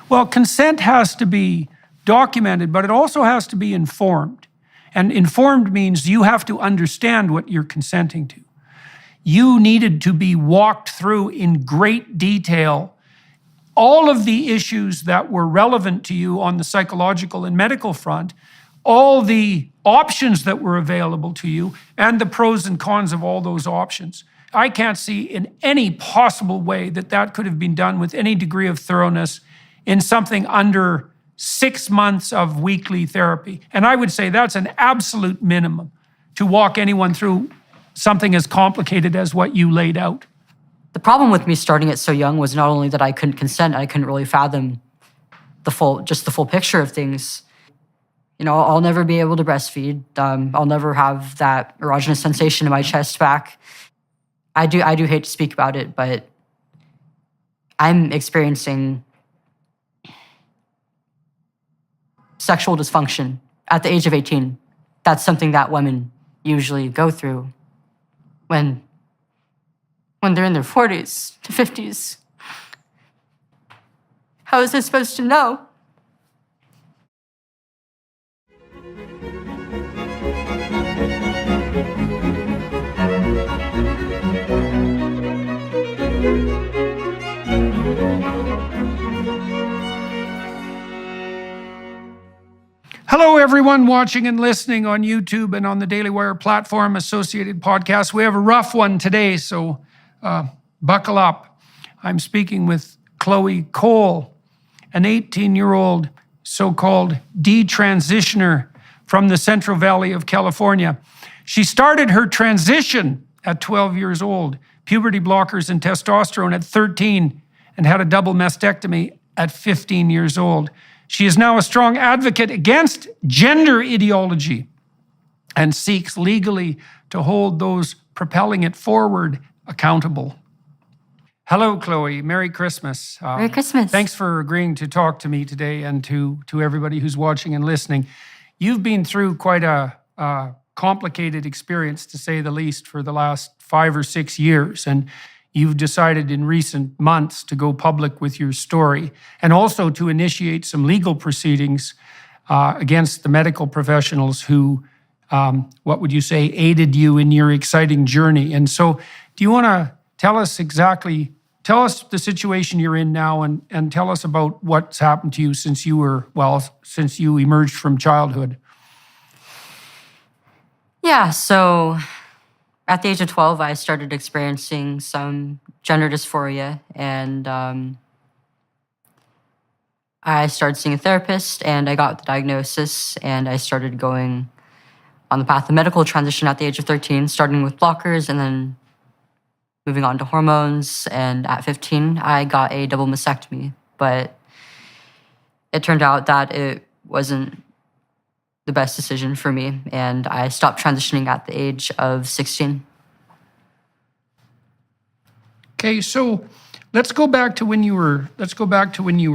Well, consent has to be documented, but it also has to be informed. And informed means you have to understand what you're consenting to. You needed to be walked through in great detail all of the issues that were relevant to you on the psychological and medical front, all the options that were available to you, and the pros and cons of all those options. I can't see in any possible way that that could have been done with any degree of thoroughness in something under 6 months of weekly therapy. And I would say that's an absolute minimum to walk anyone through something as complicated as what you laid out. The problem with me starting it so young was not only that I couldn't consent, I couldn't really fathom the full picture of things. You know, I'll never be able to breastfeed. I'll never have that erogenous sensation in my chest back. I do hate to speak about it, but I'm experiencing sexual dysfunction at the age of 18. That's something that women usually go through when they're in their 40s to 50s. How is I supposed to know? Hello, everyone watching and listening on YouTube and on the Daily Wire platform, associated podcasts. We have a rough one today, so buckle up. I'm speaking with Chloe Cole, an 18-year-old so-called detransitioner from the Central Valley of California. She started her transition at 12 years old, puberty blockers and testosterone at 13, and had a double mastectomy at 15 years old. She is now a strong advocate against gender ideology and seeks legally to hold those propelling it forward accountable. Hello, Chloe. Merry Christmas. Merry Christmas. Thanks for agreeing to talk to me today and to everybody who's watching and listening. You've been through quite a complicated experience, to say the least, for the last 5 or 6 years. And you've decided in recent months to go public with your story and also to initiate some legal proceedings against the medical professionals who, what would you say, aided you in your exciting journey. And so do you want to tell us the situation you're in now and tell us about what's happened to you since you emerged from childhood? Yeah, so at the age of 12, I started experiencing some gender dysphoria, and I started seeing a therapist, and I got the diagnosis, and I started going on the path of medical transition at the age of 13, starting with blockers and then moving on to hormones. And at 15, I got a double mastectomy, but it turned out that it wasn't the best decision for me, and I stopped transitioning at the age of 16. Okay, so let's go back to when you were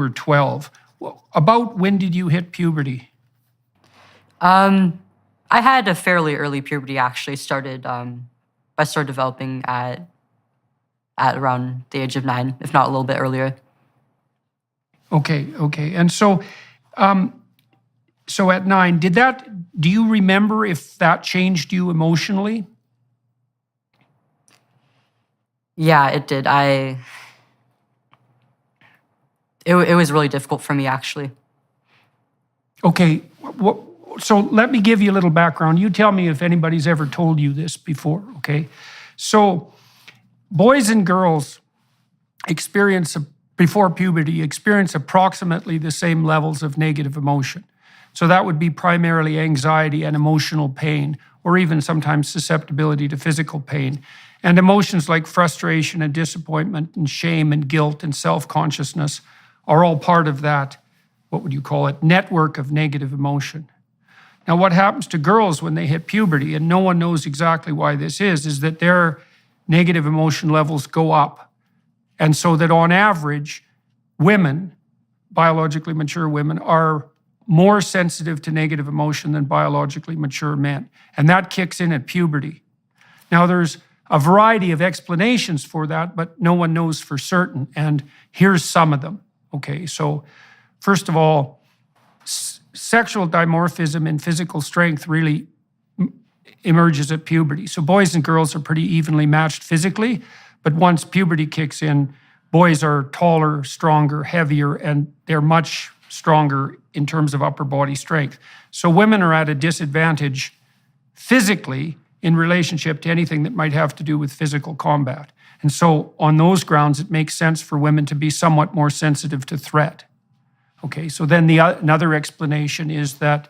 12. About when did you hit puberty? I had a fairly early puberty. Actually, I started developing at around the age of 9, if not a little bit earlier. Okay, and so at 9, do you remember if that changed you emotionally? Yeah, it did. It was really difficult for me, actually. Okay, so let me give you a little background. You tell me if anybody's ever told you this before, okay? So boys and girls before puberty experience approximately the same levels of negative emotion. So that would be primarily anxiety and emotional pain, or even sometimes susceptibility to physical pain. And emotions like frustration and disappointment and shame and guilt and self-consciousness are all part of that, what would you call it, network of negative emotion. Now, what happens to girls when they hit puberty, and no one knows exactly why this is that their negative emotion levels go up. And so that on average, women, biologically mature women, are more sensitive to negative emotion than biologically mature men. And that kicks in at puberty. Now, there's a variety of explanations for that, but no one knows for certain. And here's some of them. Okay, so first of all, sexual dimorphism and physical strength really emerges at puberty. So boys and girls are pretty evenly matched physically, but once puberty kicks in, boys are taller, stronger, heavier, and they're much stronger in terms of upper body strength. So women are at a disadvantage physically in relationship to anything that might have to do with physical combat. And so on those grounds, it makes sense for women to be somewhat more sensitive to threat. Okay, so then another explanation is that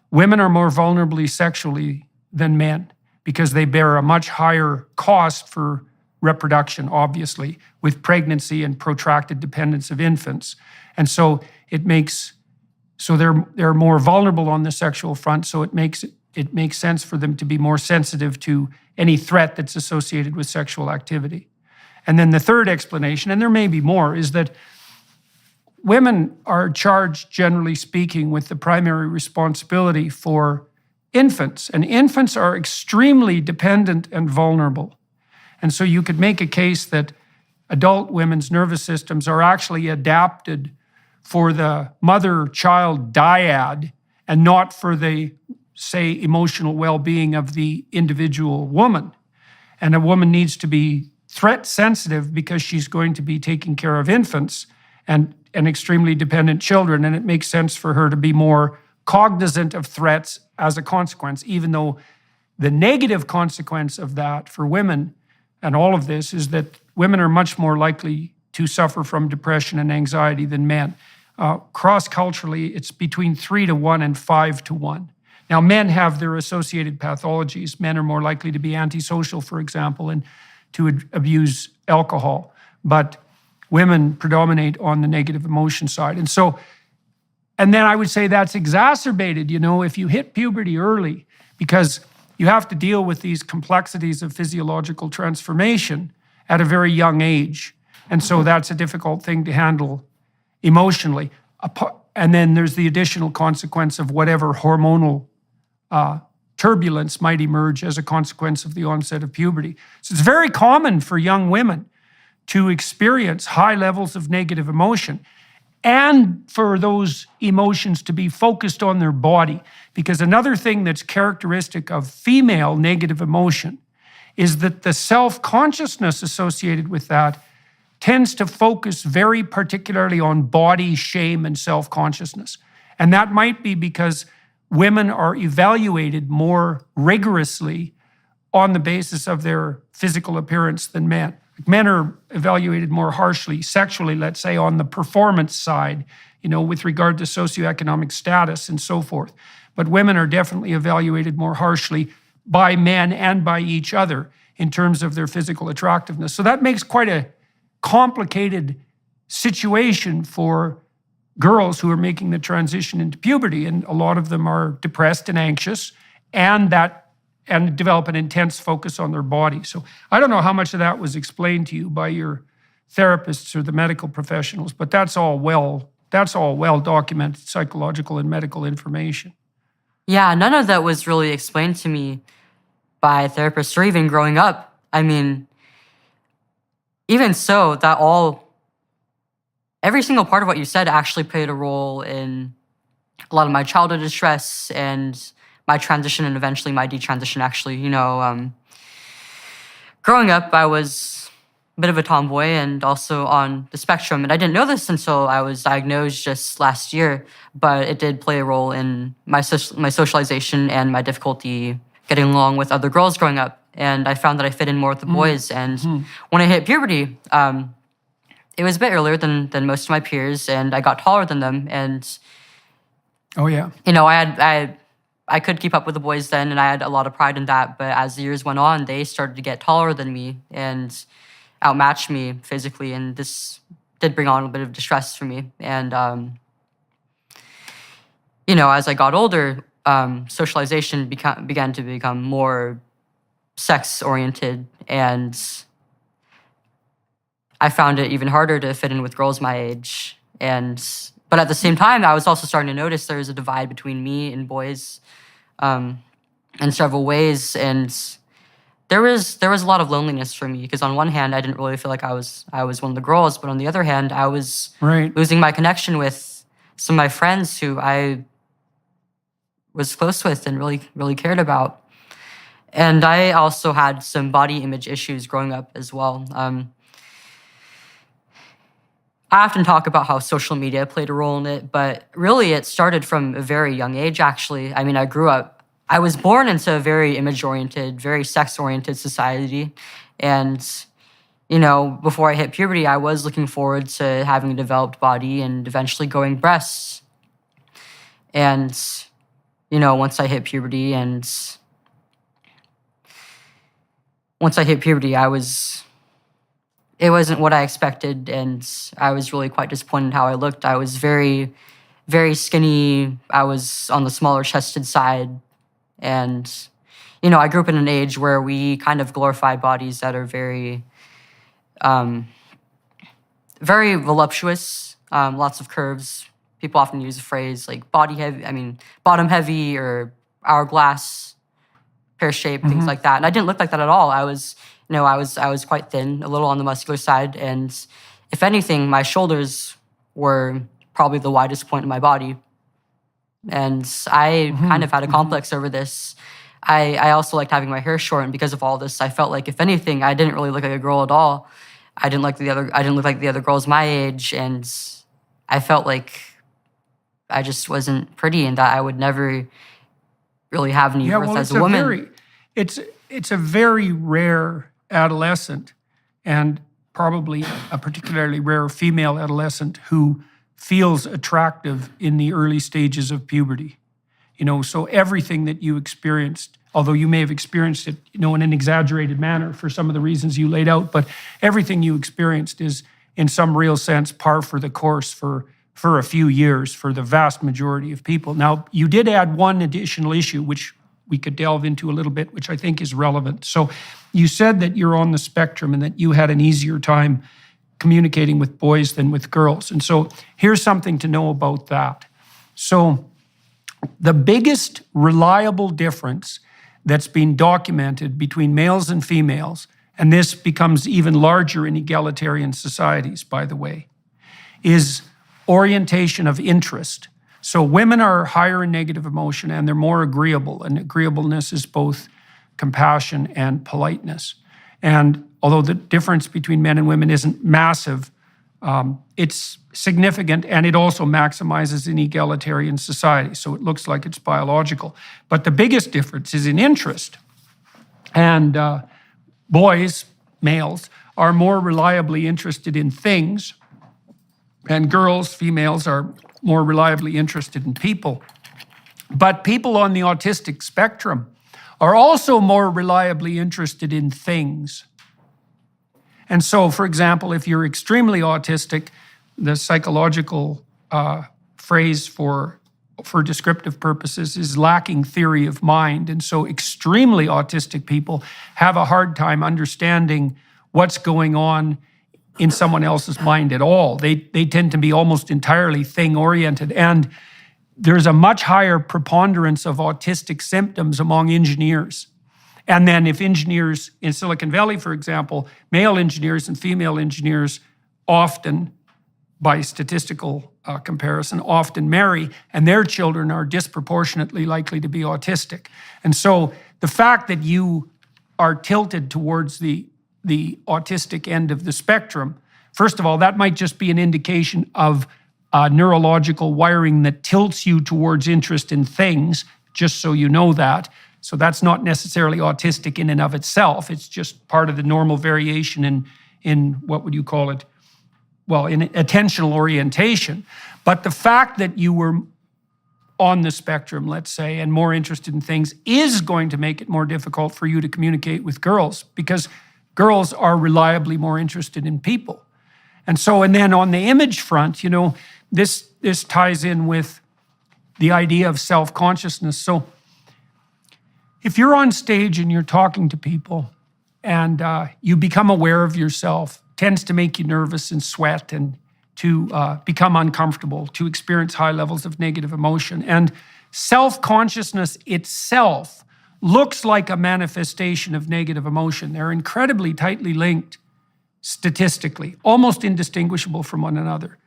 women are more vulnerable sexually than men because they bear a much higher cost for reproduction, obviously, with pregnancy and protracted dependence of infants. And so they're more vulnerable on the sexual front, so it makes sense for them to be more sensitive to any threat that's associated with sexual activity. And then the third explanation, and there may be more, is that women are charged, generally speaking, with the primary responsibility for infants. And infants are extremely dependent and vulnerable. And so you could make a case that adult women's nervous systems are actually adapted for the mother-child dyad and not for the, say, emotional well-being of the individual woman. And a woman needs to be threat sensitive because she's going to be taking care of infants and extremely dependent children, and it makes sense for her to be more cognizant of threats as a consequence, even though the negative consequence of that for women and all of this is that women are much more likely to suffer from depression and anxiety than men. Cross-culturally, it's between 3-to-1 and 5-to-1. Now, men have their associated pathologies. Men are more likely to be antisocial, for example, and to abuse alcohol. But women predominate on the negative emotion side. And then I would say that's exacerbated, if you hit puberty early, because you have to deal with these complexities of physiological transformation at a very young age. And so that's a difficult thing to handle emotionally. And then there's the additional consequence of whatever hormonal turbulence might emerge as a consequence of the onset of puberty. So it's very common for young women to experience high levels of negative emotion and for those emotions to be focused on their body. Because another thing that's characteristic of female negative emotion is that the self-consciousness associated with that tends to focus very particularly on body shame and self-consciousness. And that might be because women are evaluated more rigorously on the basis of their physical appearance than men. Men are evaluated more harshly, sexually, let's say, on the performance side, with regard to socioeconomic status and so forth. But women are definitely evaluated more harshly by men and by each other in terms of their physical attractiveness. So that makes quite a complicated situation for girls who are making the transition into puberty, and a lot of them are depressed and anxious, and develop an intense focus on their body. So I don't know how much of that was explained to you by your therapists or the medical professionals, but that's all well documented psychological and medical information. Yeah, none of that was really explained to me by therapists or even growing up. I mean, even so, every single part of what you said actually played a role in a lot of my childhood distress and my transition and eventually my detransition, actually. Growing up, I was a bit of a tomboy and also on the spectrum. And I didn't know this until I was diagnosed just last year, but it did play a role in my socialization and my difficulty getting along with other girls growing up. And I found that I fit in more with the boys. And when I hit puberty, it was a bit earlier than most of my peers, and I got taller than them. And oh yeah, I could keep up with the boys then, and I had a lot of pride in that. But as the years went on, they started to get taller than me and outmatch me physically, and this did bring on a bit of distress for me. And as I got older, socialization began to become more sex-oriented, and I found it even harder to fit in with girls my age. But at the same time, I was also starting to notice there's a divide between me and boys in several ways, and there was a lot of loneliness for me because on one hand, I didn't really feel like I was one of the girls, but on the other hand, I was losing my connection with some of my friends who I was close with and really cared about. And I also had some body image issues growing up as well. I often talk about how social media played a role in it, but really it started from a very young age, actually. I mean, I was born into a very image-oriented, very sex-oriented society. And, before I hit puberty, I was looking forward to having a developed body and eventually growing breasts. And, once I hit puberty, it wasn't what I expected, and I was really quite disappointed how I looked. I was very, very skinny. I was on the smaller chested side. And, I grew up in an age where we kind of glorify bodies that are very, very voluptuous, lots of curves. People often use the phrase like bottom heavy or hourglass, pear shaped, things like that. And I didn't look like that at all. I was quite thin, a little on the muscular side, and if anything, my shoulders were probably the widest point in my body. And I kind of had a complex over this. I also liked having my hair short, and because of all this, I felt like if anything, I didn't really look like a girl at all. I didn't look like the other girls my age, and I felt like I just wasn't pretty, and that I would never really have any worth as a woman. It's a very rare adolescent, and probably a particularly rare female adolescent who feels attractive in the early stages of puberty. So everything that you experienced, although you may have experienced it, in an exaggerated manner for some of the reasons you laid out, but everything you experienced is in some real sense par for the course for a few years for the vast majority of people. Now, you did add one additional issue, which we could delve into a little bit, which I think is relevant. So you said that you're on the spectrum and that you had an easier time communicating with boys than with girls. And so here's something to know about that. So the biggest reliable difference that's been documented between males and females, and this becomes even larger in egalitarian societies, by the way, is orientation of interest. So women are higher in negative emotion and they're more agreeable, and agreeableness is both compassion and politeness. And although the difference between men and women isn't massive, it's significant, and it also maximizes in egalitarian society. So it looks like it's biological. But the biggest difference is in interest. And boys, males, are more reliably interested in things, and girls, females, are more reliably interested in people. But people on the autistic spectrum are also more reliably interested in things. And so, for example, if you're extremely autistic, the psychological phrase for descriptive purposes is lacking theory of mind. And so extremely autistic people have a hard time understanding what's going on in someone else's mind at all. They tend to be almost entirely thing-oriented. And there's a much higher preponderance of autistic symptoms among engineers. And then if engineers in Silicon Valley, for example, male engineers and female engineers often, by statistical comparison, often marry, and their children are disproportionately likely to be autistic. And so the fact that you are tilted towards the autistic end of the spectrum, first of all, that might just be an indication of neurological wiring that tilts you towards interest in things, just so you know that. So that's not necessarily autistic in and of itself. It's just part of the normal variation in what would you call it? Well, in attentional orientation. But the fact that you were on the spectrum, let's say, and more interested in things is going to make it more difficult for you to communicate with girls, because girls are reliably more interested in people. And then on the image front, this ties in with the idea of self-consciousness. So if you're on stage and you're talking to people and you become aware of yourself, tends to make you nervous and sweat and to become uncomfortable, to experience high levels of negative emotion. And self-consciousness itself looks like a manifestation of negative emotion. They're incredibly tightly linked statistically, almost indistinguishable from one another.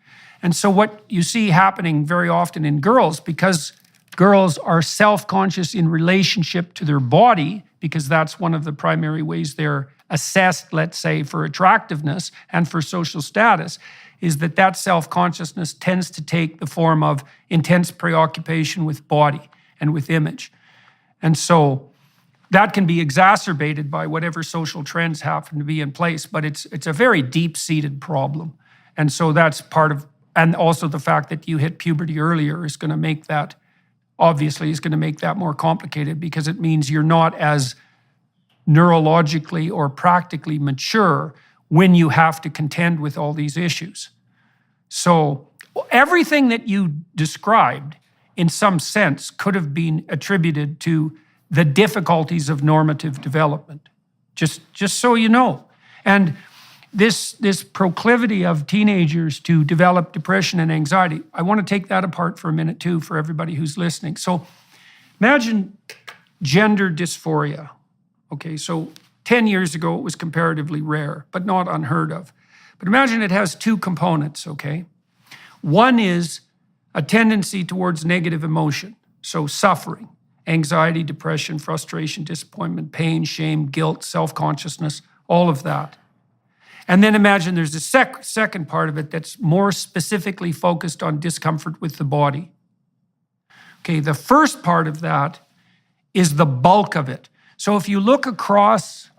And so what you see happening very often in girls, because girls are self-conscious in relationship to their body, because that's one of the primary ways they're assessed, let's say, for attractiveness and for social status, is that that self-consciousness tends to take the form of intense preoccupation with body and with image. And so that can be exacerbated by whatever social trends happen to be in place, but it's a very deep-seated problem. And so that's part of, and also the fact that you hit puberty earlier is going to make that, obviously, is going to make that more complicated, because it means you're not as neurologically or practically mature when you have to contend with all these issues. So everything that you described, in some sense, could have been attributed to the difficulties of normative development, just so you know. And this proclivity of teenagers to develop depression and anxiety, I want to take that apart for a minute too, for everybody who's listening. So imagine gender dysphoria. Okay, so 10 years ago it was comparatively rare, but not unheard of. But imagine it has two components, okay? One is a tendency towards negative emotion, so suffering, anxiety, depression, frustration, disappointment, pain, shame, guilt, self-consciousness, all of that. And then imagine there's a second part of it that's more specifically focused on discomfort with the body. Okay, the first part of that is the bulk of it. So if you look across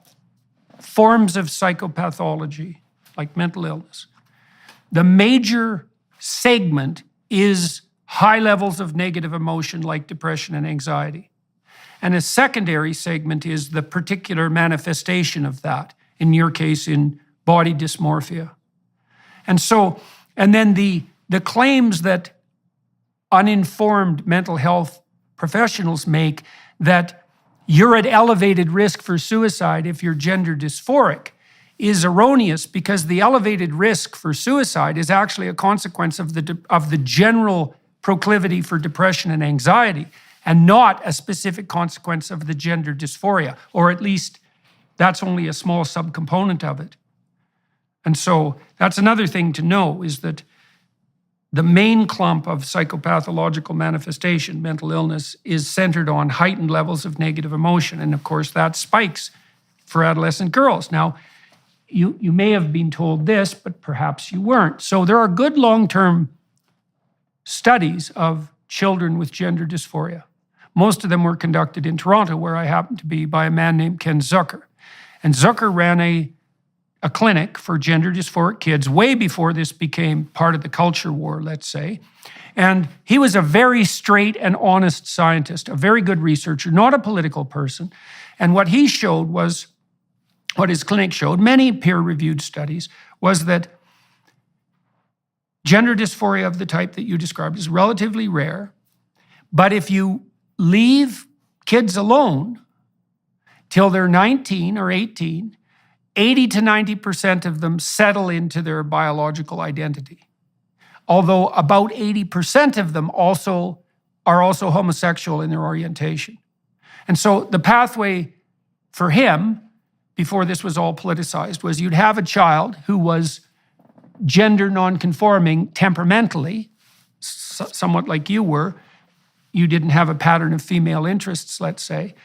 forms of psychopathology, like mental illness, the major segment is high levels of negative emotion like depression and anxiety. And a secondary segment is the particular manifestation of that, in your case, in body dysmorphia. And so, and then the claims that uninformed mental health professionals make that you're at elevated risk for suicide if you're gender dysphoric is erroneous, because the elevated risk for suicide is actually a consequence of the general proclivity for depression and anxiety, and not a specific consequence of the gender dysphoria, or at least that's only a small subcomponent of it. And so that's another thing to know, is that the main clump of psychopathological manifestation, mental illness, is centered on heightened levels of negative emotion. And of course, that spikes for adolescent girls. Now, you may have been told this, but perhaps you weren't. So there are good long-term studies of children with gender dysphoria. Most of them were conducted in Toronto, where I happen to be, by a man named Ken Zucker. And Zucker ran a clinic for gender dysphoric kids way before this became part of the culture war, let's say. And he was a very straight and honest scientist, a very good researcher, not a political person. And what he showed was, what his clinic showed, many peer-reviewed studies, was that gender dysphoria of the type that you described is relatively rare. But if you leave kids alone till they're 19 or 18, 80 to 90% of them settle into their biological identity. Although about 80% of them are also homosexual in their orientation. And so the pathway for him, before this was all politicized, was you'd have a child who was gender nonconforming temperamentally, somewhat like you were. You didn't have a pattern of female interests, let's say.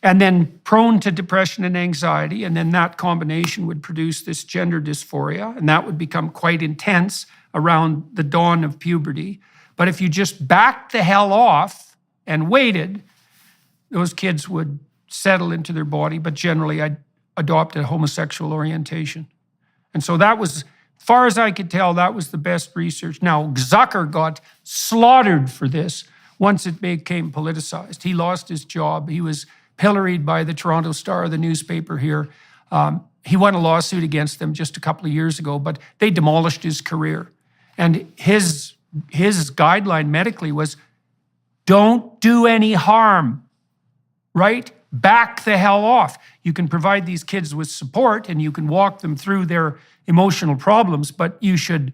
And then prone to depression and anxiety, and then that combination would produce this gender dysphoria, and that would become quite intense around the dawn of puberty. But if you just backed the hell off and waited, those kids would settle into their body, but generally adopt a homosexual orientation. And so that was, as far as I could tell, that was the best research. Now, Zucker got slaughtered for this once it became politicized. He lost his job. He was pilloried by the Toronto Star, the newspaper here. He won a lawsuit against them just a couple of years ago, but they demolished his career. And his guideline medically was, don't do any harm, right? Back the hell off. You can provide these kids with support and you can walk them through their emotional problems, but you should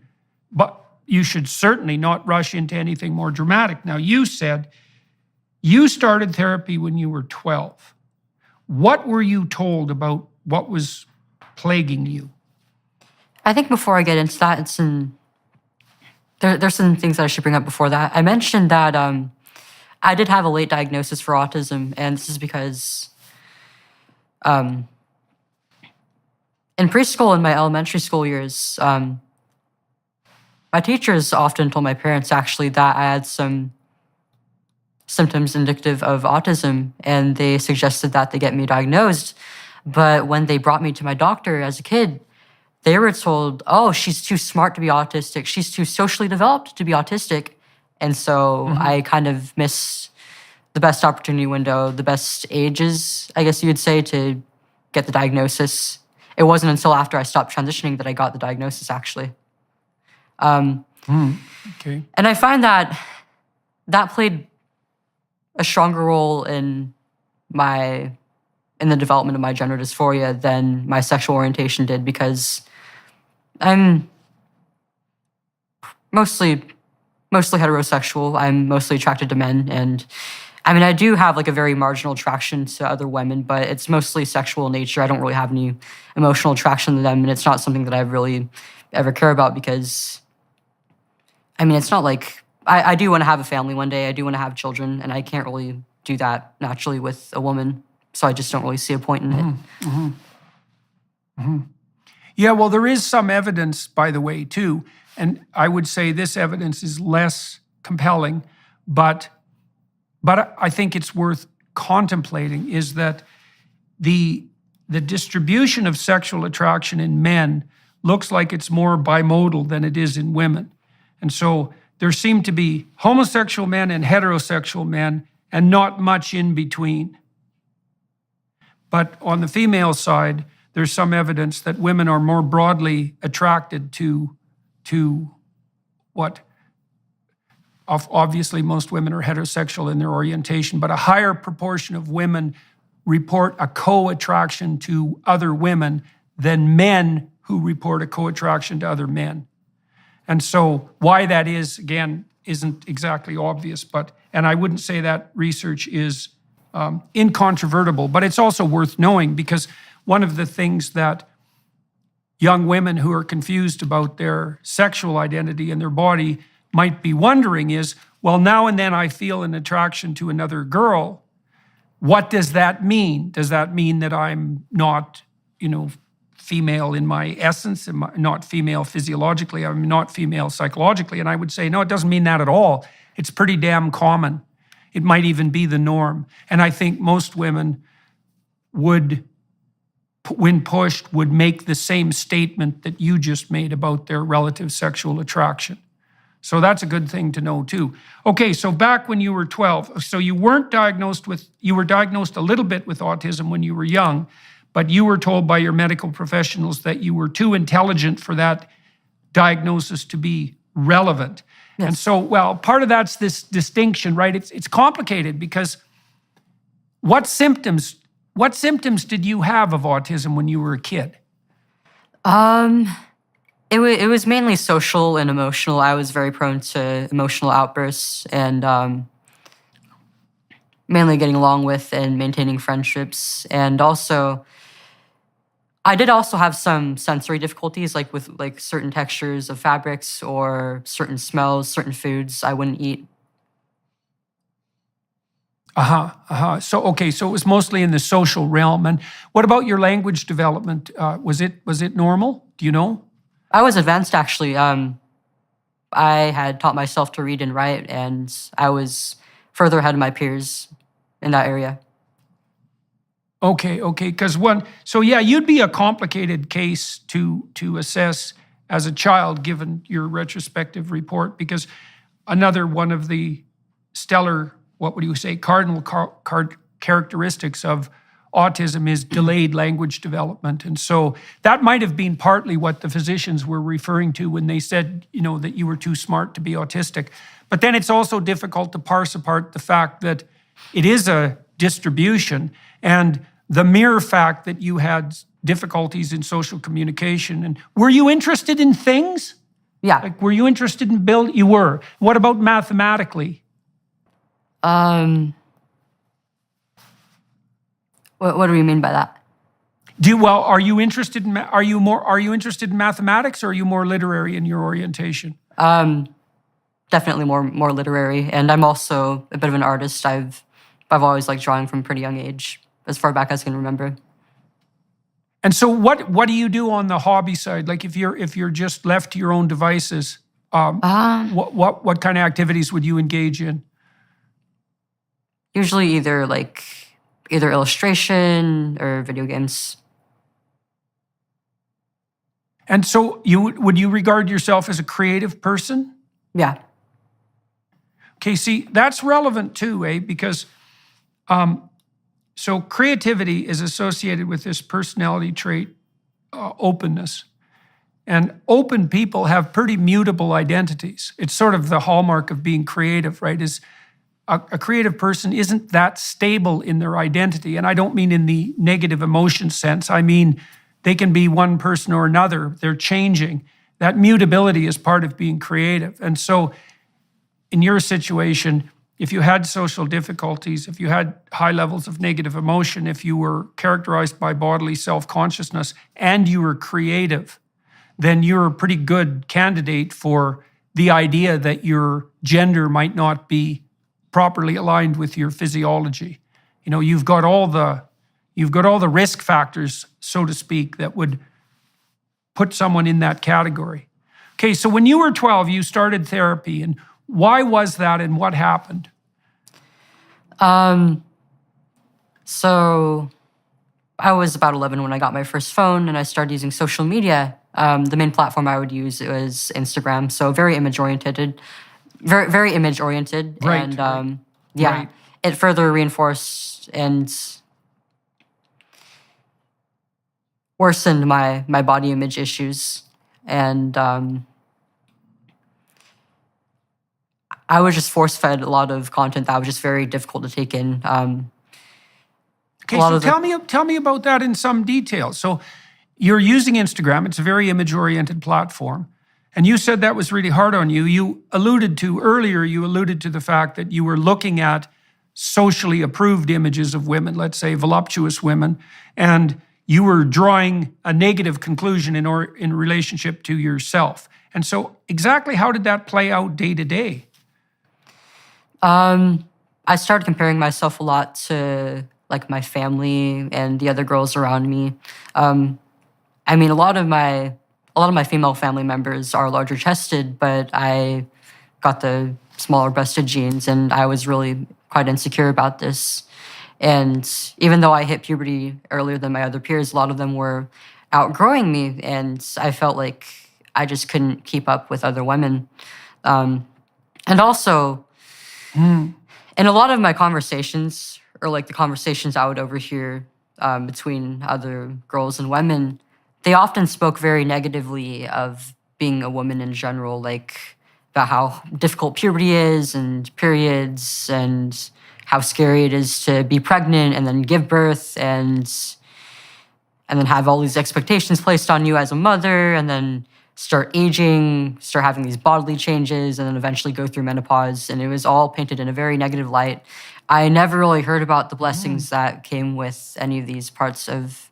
certainly not rush into anything more dramatic. Now, you said You started therapy when you were 12. What were you told about what was plaguing you? I think before I get into that, there's some things that I should bring up before that. I mentioned that I did have a late diagnosis for autism, and this is because in preschool and my elementary school years, my teachers often told my parents actually that I had some symptoms indicative of autism, and they suggested that they get me diagnosed. But when they brought me to my doctor as a kid, they were told, oh, she's too smart to be autistic. She's too socially developed to be autistic. And so I kind of missed the best opportunity window, the best ages, I guess you would say, to get the diagnosis. It wasn't until after I stopped transitioning that I got the diagnosis, actually. Okay. And I find that played a stronger role in the development of my gender dysphoria than my sexual orientation did, because I'm mostly heterosexual. I'm mostly attracted to men, and I mean, I do have like a very marginal attraction to other women, but it's mostly sexual in nature. I don't really have any emotional attraction to them, and it's not something that I really ever care about, because I mean, it's not like I do want to have a family one day. I do want to have children, and I can't really do that naturally with a woman. So I just don't really see a point in it. Yeah, well, there is some evidence, by the way, too. And I would say this evidence is less compelling, but I think it's worth contemplating, is that the distribution of sexual attraction in men looks like it's more bimodal than it is in women. And so there seem to be homosexual men and heterosexual men and not much in between. But on the female side, there's some evidence that women are more broadly attracted to what, obviously most women are heterosexual in their orientation, but a higher proportion of women report a co-attraction to other women than men who report a co-attraction to other men. And so why that is, again, isn't exactly obvious, and I wouldn't say that research is incontrovertible, but it's also worth knowing, because one of the things that young women who are confused about their sexual identity and their body might be wondering is, well, now and then I feel an attraction to another girl. What does that mean? Does that mean that I'm not, female in my essence, not female physiologically, I'm not female psychologically? And I would say, no, it doesn't mean that at all. It's pretty damn common. It might even be the norm. And I think most women would, when pushed, would make the same statement that you just made about their relative sexual attraction. So that's a good thing to know too. Okay, so back when you were 12, so you were diagnosed a little bit with autism when you were young, but you were told by your medical professionals that you were too intelligent for that diagnosis to be relevant. Yes. And so, well, part of that's this distinction, right? It's complicated, because what symptoms did you have of autism when you were a kid? It was mainly social and emotional. I was very prone to emotional outbursts, and mainly getting along with and maintaining friendships. And also, I did also have some sensory difficulties, like with certain textures of fabrics or certain smells, certain foods I wouldn't eat. So, okay, so it was mostly in the social realm. And what about your language development? Was it normal? Do you know? I was advanced, actually. I had taught myself to read and write, and I was further ahead of my peers in that area. Okay, because you'd be a complicated case to assess as a child, given your retrospective report, because another one of the stellar, what would you say, cardinal characteristics of autism is delayed language development. And so that might have been partly what the physicians were referring to when they said, that you were too smart to be autistic. But then it's also difficult to parse apart the fact that it is a distribution, and the mere fact that you had difficulties in social communication. And were you interested in things? Yeah. Like, were you interested in You were. What about mathematically? What do we mean by that? Are you interested in are you interested in mathematics, or are you more literary in your orientation? Definitely more literary, and I'm also a bit of an artist. I've always liked drawing from a pretty young age, as far back as I can remember. And so what do you do on the hobby side? Like if you're just left to your own devices, what kind of activities would you engage in? Usually either illustration or video games. And so would you regard yourself as a creative person? Yeah. Okay, see, that's relevant too, because so creativity is associated with this personality trait, openness. And open people have pretty mutable identities. It's sort of the hallmark of being creative, right? Is a creative person isn't that stable in their identity. And I don't mean in the negative emotion sense. I mean, they can be one person or another. They're changing. That mutability is part of being creative. And so in your situation, if you had social difficulties, if you had high levels of negative emotion, if you were characterized by bodily self-consciousness and you were creative, then you're a pretty good candidate for the idea that your gender might not be properly aligned with your physiology. You know, you've got all the risk factors, so to speak, that would put someone in that category. Okay, so when you were 12, you started therapy, and why was that, and what happened? So I was about 11 when I got my first phone, and I started using social media. The main platform I would use was Instagram, so very image-oriented. Very image-oriented. Right, And right. It further reinforced and worsened my body image issues. And I was just force-fed a lot of content that was just very difficult to take in. Okay, so tell me about that in some detail. So you're using Instagram. It's a very image-oriented platform. And you said that was really hard on you. You alluded to the fact that you were looking at socially approved images of women, let's say voluptuous women, and you were drawing a negative conclusion in relationship to yourself. And so exactly how did that play out day to day? I started comparing myself a lot to like my family and the other girls around me. I mean, a lot of my female family members are larger chested, but I got the smaller breasted genes, and I was really quite insecure about this. And even though I hit puberty earlier than my other peers, a lot of them were outgrowing me, and I felt like I just couldn't keep up with other women. And also, in a lot of my conversations, or like the conversations I would overhear between other girls and women, they often spoke very negatively of being a woman in general, like about how difficult puberty is and periods and how scary it is to be pregnant and then give birth and then have all these expectations placed on you as a mother and then start aging, start having these bodily changes, and then eventually go through menopause. And it was all painted in a very negative light. I never really heard about the blessings that came with any of these parts of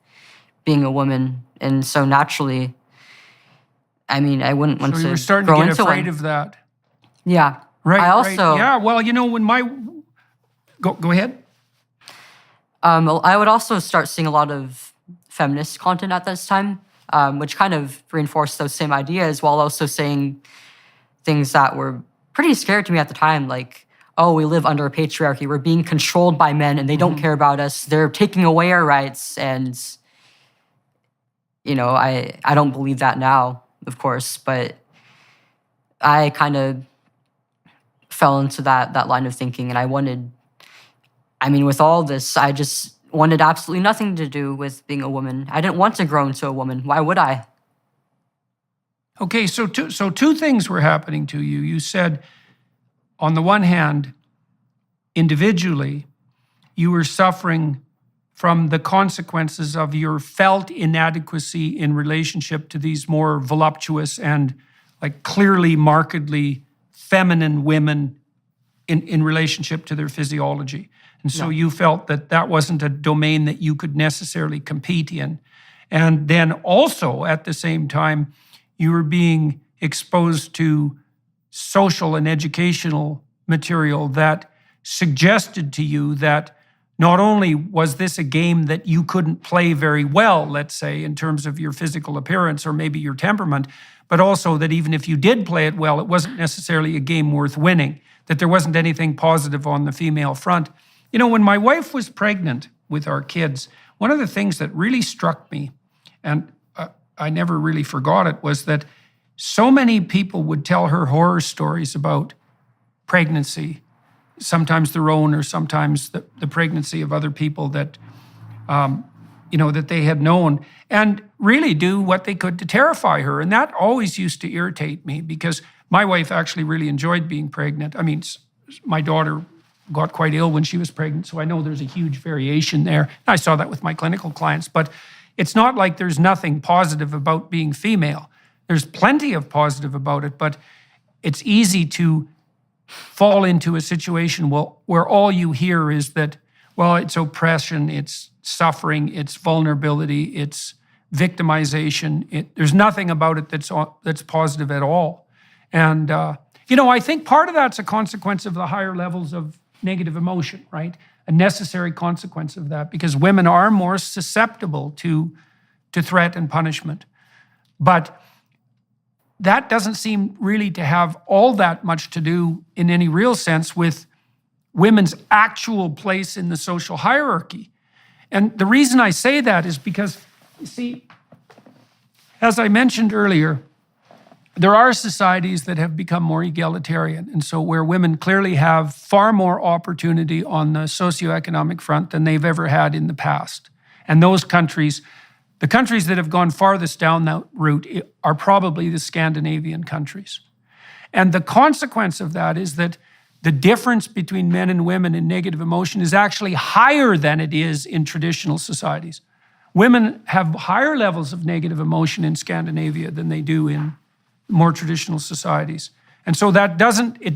being a woman. And so naturally, I mean, I wouldn't want to grow into one. So you were starting to get afraid of that. Yeah. Right, I also, right. Yeah, well, you know, when Go ahead. I would also start seeing a lot of feminist content at this time, which kind of reinforced those same ideas while also saying things that were pretty scary to me at the time, like, oh, we live under a patriarchy. We're being controlled by men and they don't care about us. They're taking away our rights. And, you know, I don't believe that now, of course, but I kind of fell into that line of thinking. And with all this, I just wanted absolutely nothing to do with being a woman. I didn't want to grow into a woman. Why would I? Okay, so two things were happening to you. You said, on the one hand, individually, you were suffering from the consequences of your felt inadequacy in relationship to these more voluptuous and like clearly, markedly feminine women in relationship to their physiology. And so No. you felt that that wasn't a domain that you could necessarily compete in. And then also at the same time, you were being exposed to social and educational material that suggested to you that not only was this a game that you couldn't play very well, let's say, in terms of your physical appearance or maybe your temperament, but also that even if you did play it well, it wasn't necessarily a game worth winning, that there wasn't anything positive on the female front. You know, when my wife was pregnant with our kids, one of the things that really struck me, and I never really forgot it, was that so many people would tell her horror stories about pregnancy, sometimes their own or sometimes the pregnancy of other people that, that they had known, and really do what they could to terrify her. And that always used to irritate me because my wife actually really enjoyed being pregnant. I mean, my daughter got quite ill when she was pregnant, so I know there's a huge variation there. I saw that with my clinical clients, but it's not like there's nothing positive about being female. There's plenty of positive about it, but it's easy to fall into a situation where all you hear is that, well, it's oppression, it's suffering, it's vulnerability, it's victimization. There's nothing about it that's positive at all. And, I think part of that's a consequence of the higher levels of negative emotion, right? A necessary consequence of that, because women are more susceptible to threat and punishment. But that doesn't seem really to have all that much to do in any real sense with women's actual place in the social hierarchy. And the reason I say that is because, you see, as I mentioned earlier, there are societies that have become more egalitarian, and so where women clearly have far more opportunity on the socioeconomic front than they've ever had in the past. And those countries, the countries that have gone farthest down that route, are probably the Scandinavian countries. And the consequence of that is that the difference between men and women in negative emotion is actually higher than it is in traditional societies. Women have higher levels of negative emotion in Scandinavia than they do in more traditional societies. And so it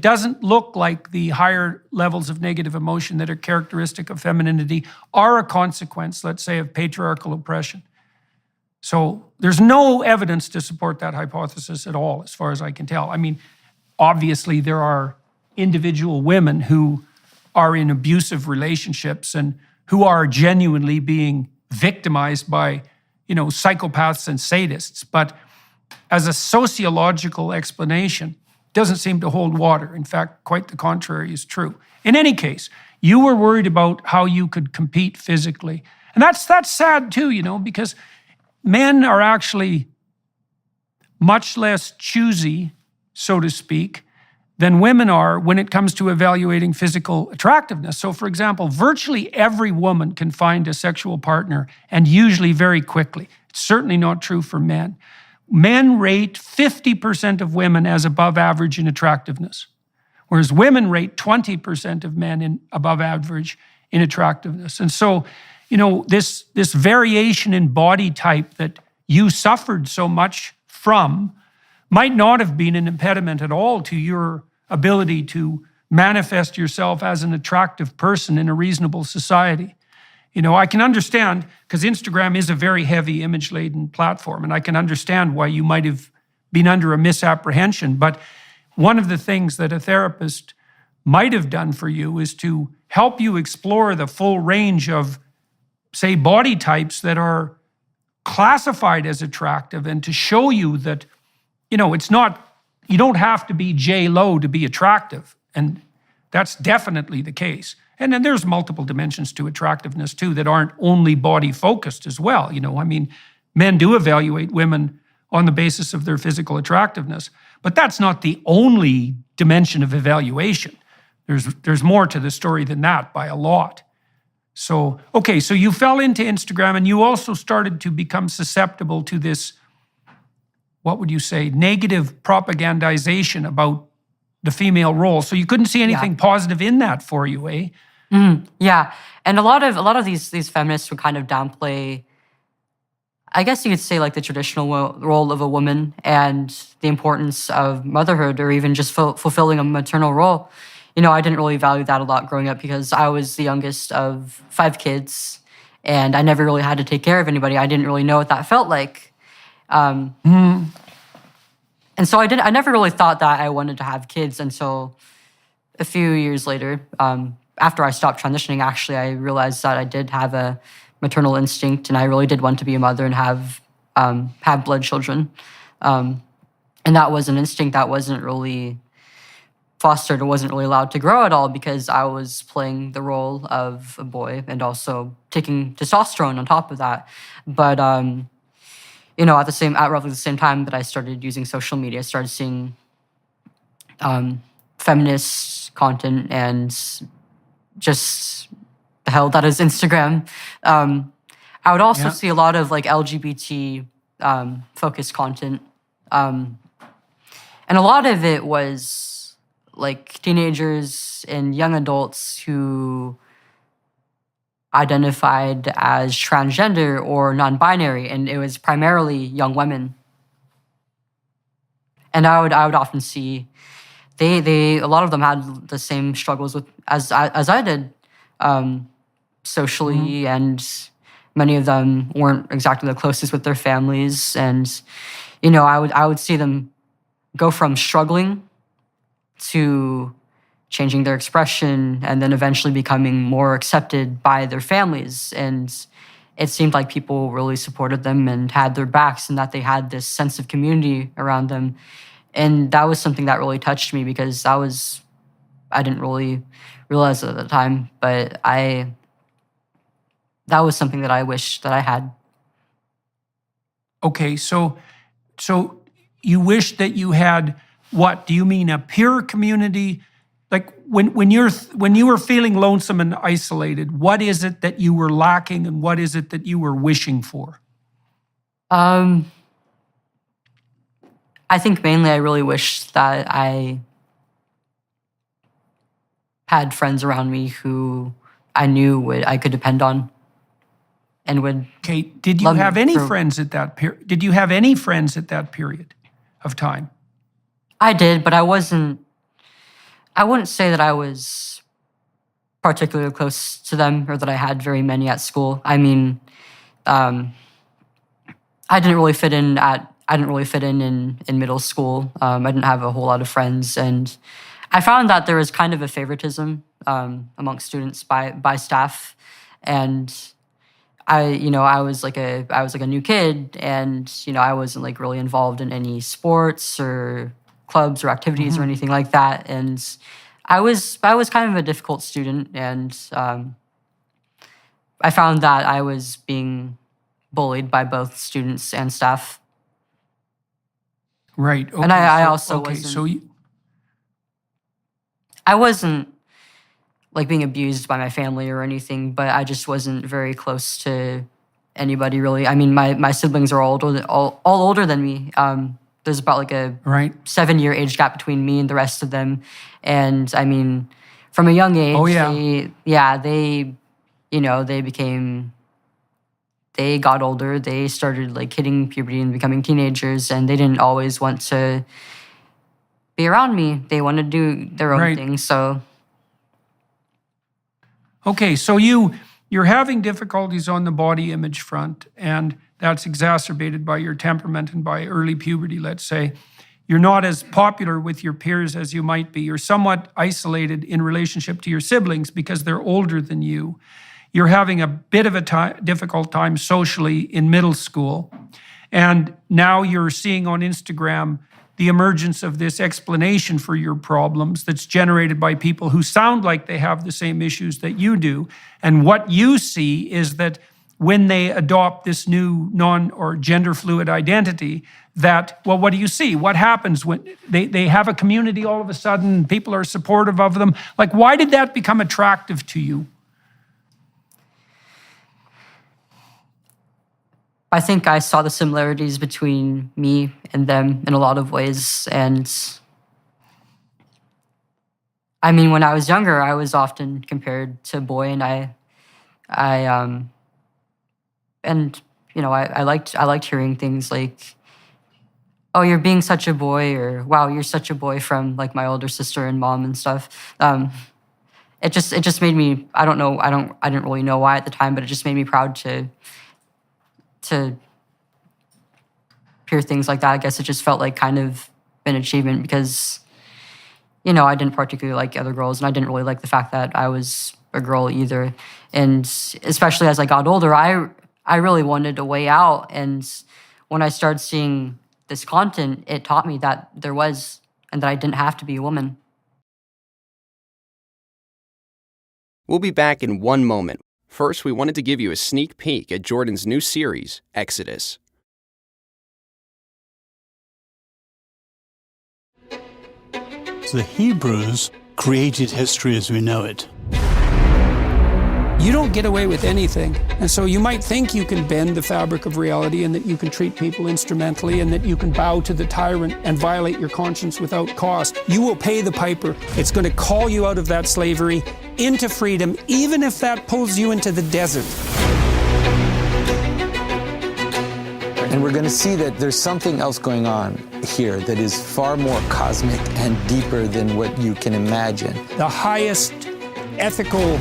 doesn't look like the higher levels of negative emotion that are characteristic of femininity are a consequence, let's say, of patriarchal oppression. So there's no evidence to support that hypothesis at all, as far as I can tell. I mean, obviously there are individual women who are in abusive relationships and who are genuinely being victimized by, psychopaths and sadists. But as a sociological explanation, it doesn't seem to hold water. In fact, quite the contrary is true. In any case, you were worried about how you could compete physically. And that's sad too, because men are actually much less choosy, so to speak, than women are when it comes to evaluating physical attractiveness. So for example, virtually every woman can find a sexual partner, and usually very quickly. It's certainly not true for men. Men rate 50% of women as above average in attractiveness, whereas women rate 20% of men in above average in attractiveness. And so, this variation in body type that you suffered so much from might not have been an impediment at all to your ability to manifest yourself as an attractive person in a reasonable society. I can understand, because Instagram is a very heavy image-laden platform, and I can understand why you might have been under a misapprehension. But one of the things that a therapist might have done for you is to help you explore the full range of, say, body types that are classified as attractive, and to show you that, it's not, you don't have to be J-Lo to be attractive. And that's definitely the case. And then there's multiple dimensions to attractiveness too that aren't only body focused as well. Men do evaluate women on the basis of their physical attractiveness, but that's not the only dimension of evaluation. There's more to the story than that by a lot. So, okay, so you fell into Instagram, and you also started to become susceptible to this, what would you say, negative propagandization about the female role. So you couldn't see anything positive in that for you, eh? Yeah, and a lot of these feminists would kind of downplay, I guess you could say, like the traditional role of a woman and the importance of motherhood, or even just fulfilling a maternal role. I didn't really value that a lot growing up because I was the youngest of 5 kids, and I never really had to take care of anybody. I didn't really know what that felt like. And so I never really thought that I wanted to have kids until a few years later. After I stopped transitioning, actually, I realized that I did have a maternal instinct, and I really did want to be a mother and have blood children. And that was an instinct that wasn't really fostered or wasn't really allowed to grow at all because I was playing the role of a boy and also taking testosterone on top of that. But at roughly the same time that I started using social media, I started seeing feminist content and just the hell that is Instagram. I would also see a lot of like LGBT focused content, and a lot of it was like teenagers and young adults who identified as transgender or non-binary, and it was primarily young women. And I would often see a lot of them had the same struggles with as I did socially, and many of them weren't exactly the closest with their families. And I would see them go from struggling to changing their expression and then eventually becoming more accepted by their families. And it seemed like people really supported them and had their backs, and that they had this sense of community around them. And that was something that really touched me because I didn't really realize it at the time, but that was something that I wish that I had. Okay, so you wish that you had what? Do you mean a peer community? Like when you were feeling lonesome and isolated, what is it that you were lacking, and what is it that you were wishing for? I think mainly I really wish that I had friends around me who I knew I could depend on and would. Okay, did you have any friends at that period? Did you have any friends at that period of time? I did, but I wouldn't say that I was particularly close to them or that I had very many at school. I mean, I didn't really fit in in middle school. I didn't have a whole lot of friends, and I found that there was kind of a favoritism amongst students by staff, and I was like a new kid, and I wasn't like really involved in any sports or clubs or activities or anything like that, and I was kind of a difficult student, and I found that I was being bullied by both students and staff. Right. Okay, and I also wasn't. I wasn't like being abused by my family or anything, but I just wasn't very close to anybody really. I mean, my siblings are all older than me. There's about like a 7-year age gap between me and the rest of them. And I mean, from a young age, they got older. They started like hitting puberty and becoming teenagers, and they didn't always want to be around me. They wanted to do their own thing. So. Okay, so you're having difficulties on the body image front, and that's exacerbated by your temperament and by early puberty, let's say. You're not as popular with your peers as you might be. You're somewhat isolated in relationship to your siblings because they're older than you. You're having a bit of a difficult time socially in middle school. And now you're seeing on Instagram the emergence of this explanation for your problems that's generated by people who sound like they have the same issues that you do. And what you see is that when they adopt this new non or gender fluid identity, that, well, what do you see? What happens when they have a community all of a sudden, people are supportive of them? Like, why did that become attractive to you? I think I saw the similarities between me and them in a lot of ways. And I mean, when I was younger, I was often compared to a boy, and I liked hearing things like, "Oh, you're being such a boy," or "Wow, you're such a boy," from like my older sister and mom and stuff. It just made me, I don't know, I didn't really know why at the time, but it just made me proud to hear things like that. I guess it just felt like kind of an achievement because, I didn't particularly like other girls, and I didn't really like the fact that I was a girl either. And especially as I got older, I really wanted a way out. And when I started seeing this content, it taught me that there was, and that I didn't have to be a woman. We'll be back in one moment. First, we wanted to give you a sneak peek at Jordan's new series, Exodus. The Hebrews created history as we know it. You don't get away with anything. And so you might think you can bend the fabric of reality and that you can treat people instrumentally and that you can bow to the tyrant and violate your conscience without cost. You will pay the piper. It's going to call you out of that slavery into freedom, even if that pulls you into the desert. And we're going to see that there's something else going on here that is far more cosmic and deeper than what you can imagine. The highest ethical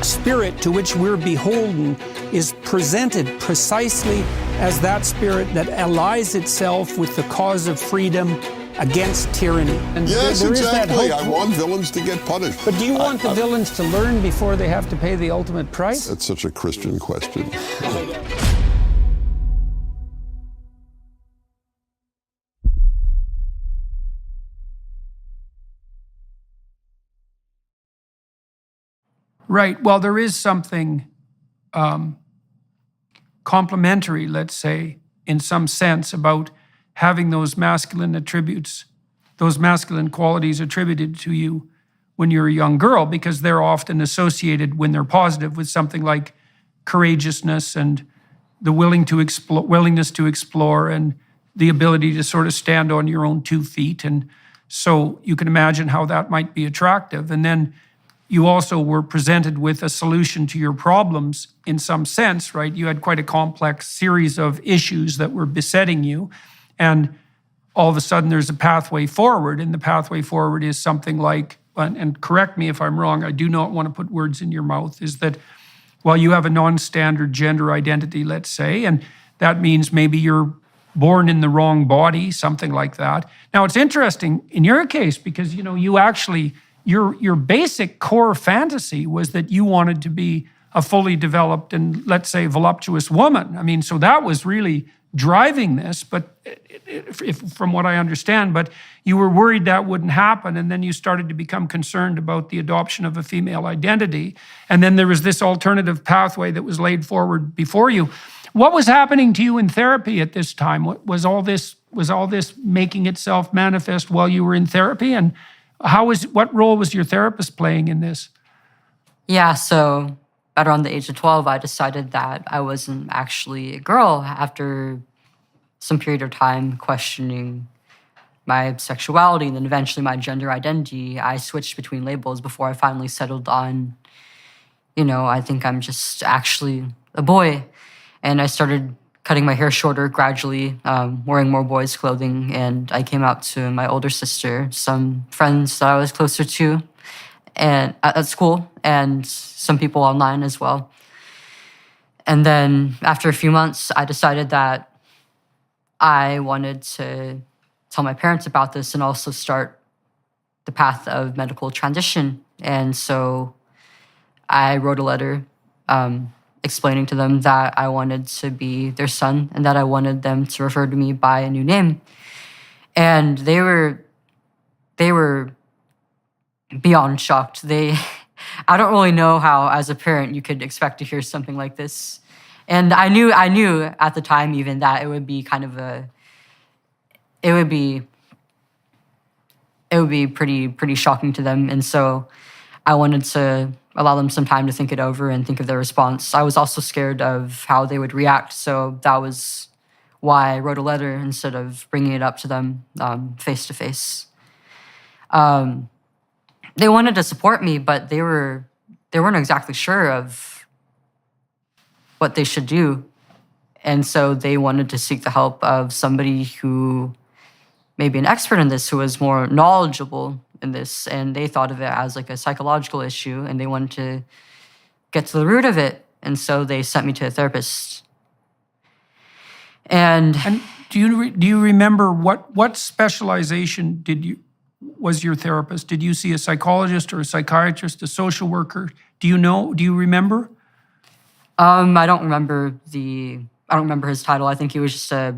spirit to which we're beholden is presented precisely as that spirit that allies itself with the cause of freedom against tyranny. And yes, there exactly. Is that hope. I want villains to get punished. But do you want the villains to learn before they have to pay the ultimate price? That's such a Christian question. Right. Well, there is something complementary, let's say, in some sense, about having those masculine attributes, those masculine qualities attributed to you when you're a young girl, because they're often associated, when they're positive, with something like courageousness and the willingness to explore and the ability to sort of stand on your own 2 feet. And so you can imagine how that might be attractive. And then you also were presented with a solution to your problems in some sense, right? You had quite a complex series of issues that were besetting you. And all of a sudden there's a pathway forward. And the pathway forward is something like, and correct me if I'm wrong, I do not want to put words in your mouth, is that, well, you have a non-standard gender identity, let's say, and that means maybe you're born in the wrong body, something like that. Now, it's interesting in your case because, you actually, your basic core fantasy was that you wanted to be a fully developed and, let's say, voluptuous woman. I mean, so that was really driving this, but if, from what I understand, but you were worried that wouldn't happen, and then you started to become concerned about the adoption of a female identity, and then there was this alternative pathway that was laid forward before you. What was happening to you in therapy at this time? Was all this making itself manifest while you were in therapy, and what role was your therapist playing in this? Yeah, so at around the age of 12, I decided that I wasn't actually a girl after some period of time questioning my sexuality and then eventually my gender identity. I switched between labels before I finally settled on, I think I'm just actually a boy. And I started cutting my hair shorter gradually, wearing more boys' clothing, and I came out to my older sister, some friends that I was closer to, and at school, and some people online as well. And then after a few months, I decided that I wanted to tell my parents about this and also start the path of medical transition. And so I wrote a letter explaining to them that I wanted to be their son and that I wanted them to refer to me by a new name. And they were beyond shocked. I don't really know how, as a parent, you could expect to hear something like this. And I knew at the time even that it would be pretty shocking to them. And so I wanted to allow them some time to think it over and think of their response. I was also scared of how they would react, so that was why I wrote a letter instead of bringing it up to them face to face. They wanted to support me, but they weren't exactly sure of what they should do, and so they wanted to seek the help of somebody who maybe an expert in this who was more knowledgeable in this, and they thought of it as like a psychological issue, and they wanted to get to the root of it, and so they sent me to a therapist. And do you remember what specialization was your therapist? Did you see a psychologist or a psychiatrist, a social worker? Do you know? Do you remember? I don't remember his title. I think he was just a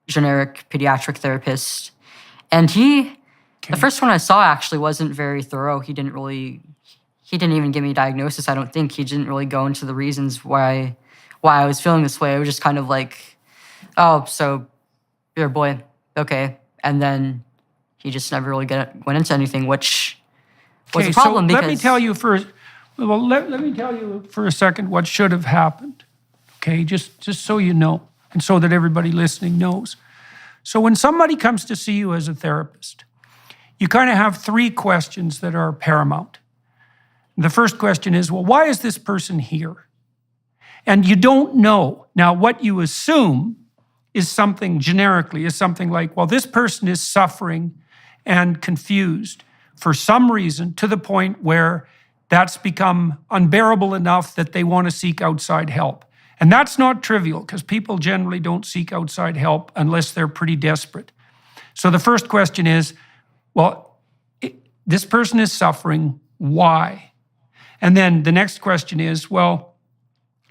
generic pediatric therapist. And the first one I saw actually wasn't very thorough. He didn't even give me a diagnosis, I don't think. He didn't really go into the reasons why I was feeling this way. It was just kind of like, oh, so you're a boy, okay. And then he just never really went into anything, which was a problem. So because let me tell you for a second what should have happened, okay? Just so you know, and so that everybody listening knows. So when somebody comes to see you as a therapist, you kind of have three questions that are paramount. The first question is, well, why is this person here? And you don't know. Now, what you assume is something like, well, this person is suffering and confused for some reason to the point where that's become unbearable enough that they want to seek outside help. And that's not trivial, because people generally don't seek outside help unless they're pretty desperate. So the first question is, well, this person is suffering, why? And then the next question is, well,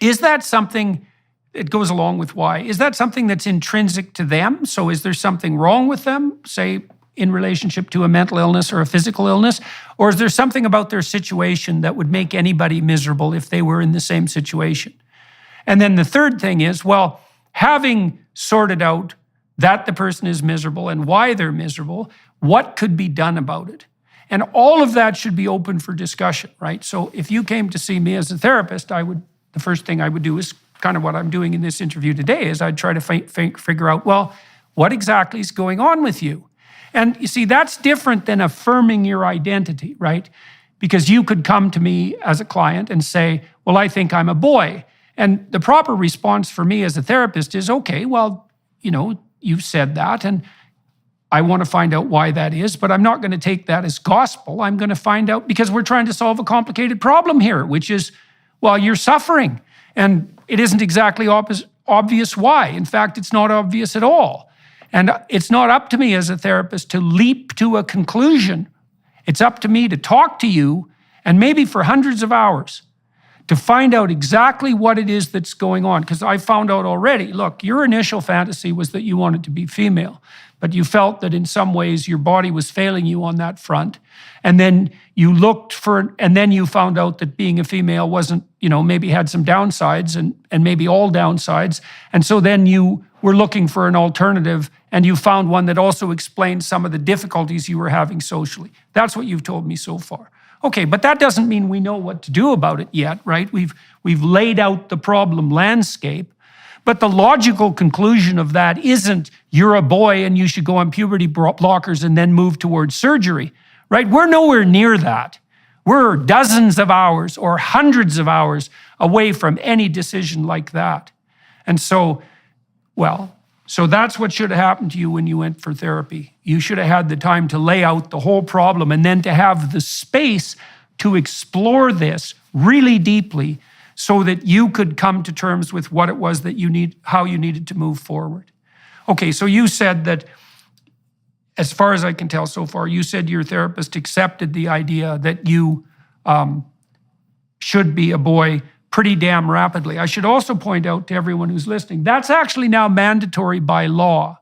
is that something, it goes along with why, is that something that's intrinsic to them? So is there something wrong with them, say, in relationship to a mental illness or a physical illness? Or is there something about their situation that would make anybody miserable if they were in the same situation? And then the third thing is, well, having sorted out that the person is miserable and why they're miserable, what could be done about it? And all of that should be open for discussion, right? So if you came to see me as a therapist, the first thing I would do is kind of what I'm doing in this interview today, is I'd try to figure out, well, what exactly is going on with you? And you see, that's different than affirming your identity, right? Because you could come to me as a client and say, well, I think I'm a boy. And the proper response for me as a therapist is, okay, well, you've said that, and I want to find out why that is, but I'm not going to take that as gospel. I'm going to find out, because we're trying to solve a complicated problem here, which is, well, you're suffering, and it isn't exactly obvious why. In fact, it's not obvious at all. And it's not up to me as a therapist to leap to a conclusion. It's up to me to talk to you, and maybe for hundreds of hours, to find out exactly what it is that's going on. Because I found out already, look, your initial fantasy was that you wanted to be female, but you felt that in some ways your body was failing you on that front. And then you then you found out that being a female wasn't, maybe had some downsides and maybe all downsides. And so then you were looking for an alternative, and you found one that also explained some of the difficulties you were having socially. That's what you've told me so far. Okay, but that doesn't mean we know what to do about it yet, right? We've laid out the problem landscape, but the logical conclusion of that isn't you're a boy and you should go on puberty blockers and then move towards surgery, right? We're nowhere near that. We're dozens of hours or hundreds of hours away from any decision like that. And so that's what should have happened to you when you went for therapy. You should have had the time to lay out the whole problem, and then to have the space to explore this really deeply so that you could come to terms with what it was that how you needed to move forward. Okay, so you said that, as far as I can tell so far, you said your therapist accepted the idea that you should be a boy pretty damn rapidly. I should also point out to everyone who's listening, that's actually now mandatory by law.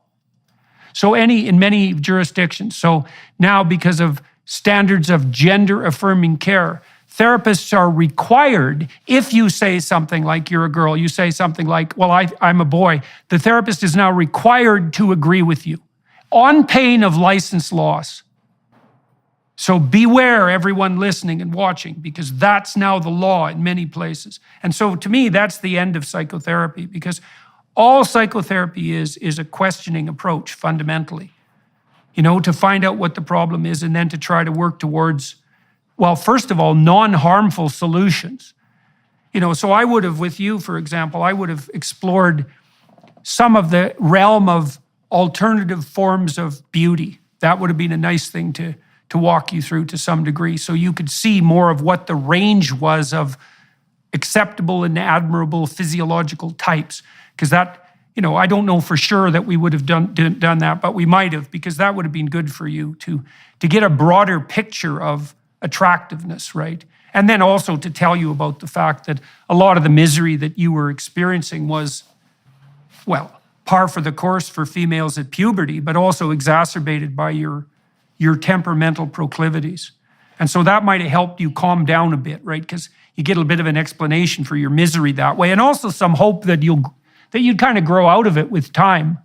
So in many jurisdictions. So now, because of standards of gender-affirming care, therapists are required, if you say something like you're a girl, you say something like, well, I'm a boy, the therapist is now required to agree with you on pain of license loss. So beware, everyone listening and watching, because that's now the law in many places. And so to me, that's the end of psychotherapy, because all psychotherapy is a questioning approach fundamentally, to find out what the problem is and then to try to work towards, well, first of all, non-harmful solutions. So I would have, with you, for example, I would have explored some of the realm of alternative forms of beauty. That would have been a nice thing to walk you through to some degree, so you could see more of what the range was of acceptable and admirable physiological types. Because that, I don't know for sure that we would have done that, but we might have, because that would have been good for you to get a broader picture of attractiveness, right? And then also to tell you about the fact that a lot of the misery that you were experiencing was, well, par for the course for females at puberty, but also exacerbated by your temperamental proclivities. And so that might have helped you calm down a bit, right? Because you get a bit of an explanation for your misery that way, and also some hope that you'd kind of grow out of it with time.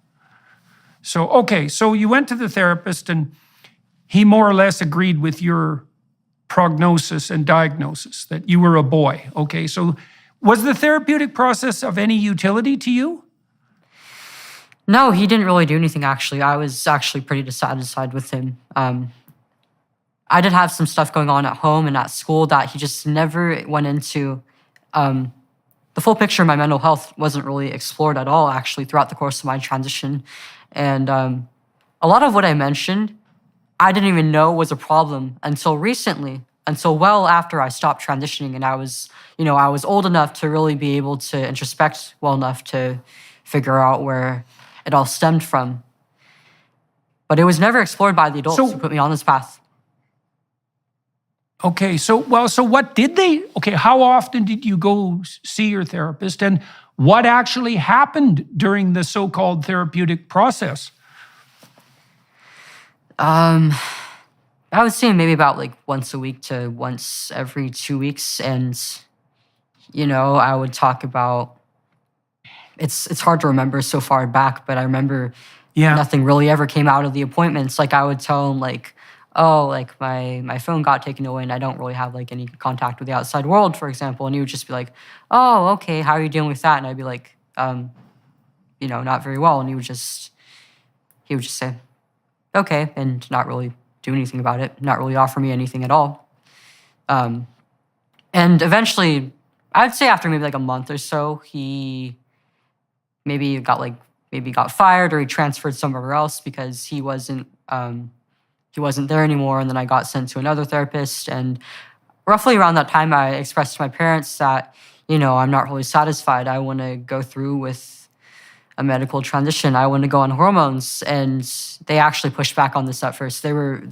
So, okay, so you went to the therapist and he more or less agreed with your prognosis and diagnosis that you were a boy. Okay, so was the therapeutic process of any utility to you? No, he didn't really do anything, actually. I was actually pretty dissatisfied with him. I did have some stuff going on at home and at school that he just never went into. The full picture of my mental health wasn't really explored at all, actually, throughout the course of my transition. And a lot of what I mentioned, I didn't even know was a problem until recently, until well after I stopped transitioning, and I was old enough to really be able to introspect well enough to figure out where it all stemmed from. But it was never explored by the adults who put me on this path. Okay, so what did they, how often did you go see your therapist, and what actually happened during the so-called therapeutic process? I would say maybe about like once a week to once every 2 weeks. And, I would talk about, it's hard to remember so far back, but I remember nothing really ever came out of the appointments. Like I would tell him like, oh, like my phone got taken away and I don't really have like any contact with the outside world, for example. And he would just be like, oh, okay, how are you dealing with that? And I'd be like, not very well. And he would just say, okay, and not really do anything about it, not really offer me anything at all. And eventually, I'd say after maybe like a month or so, he maybe got fired or he transferred somewhere else because he wasn't there anymore. And then I got sent to another therapist. And roughly around that time, I expressed to my parents that, I'm not really satisfied. I want to go through with a medical transition. I want to go on hormones. And they actually pushed back on this at first. They were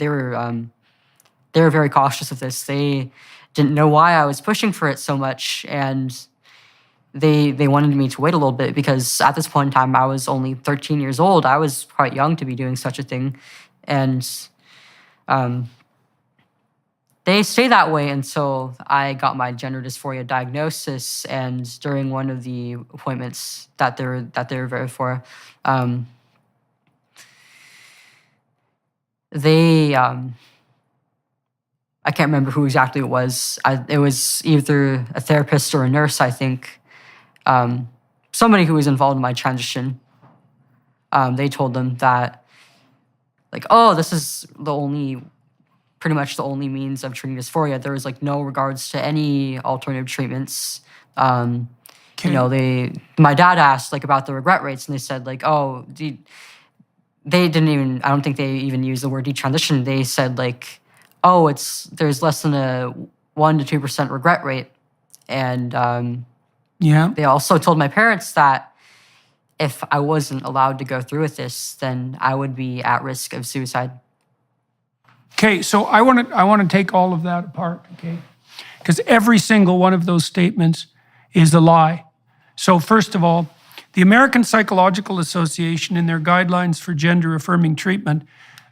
very cautious of this. They didn't know why I was pushing for it so much. And they wanted me to wait a little bit because at this point in time, I was only 13 years old. I was quite young to be doing such a thing. And they stay that way until I got my gender dysphoria diagnosis. And during one of the appointments that they were there for, I can't remember who exactly it was. It was either a therapist or a nurse, I think. Somebody who was involved in my transition. They told them that, like, oh, this is pretty much the only means of treating dysphoria. There was like no regards to any alternative treatments. My dad asked like about the regret rates, and they said like, oh, they didn't even. I don't think they even used the word detransition. They said like, oh, there's less than a 1% to 2% regret rate, and they also told my parents that if I wasn't allowed to go through with this, then I would be at risk of suicide. Okay, so I want to take all of that apart, okay? Because every single one of those statements is a lie. So first of all, the American Psychological Association in their guidelines for gender-affirming treatment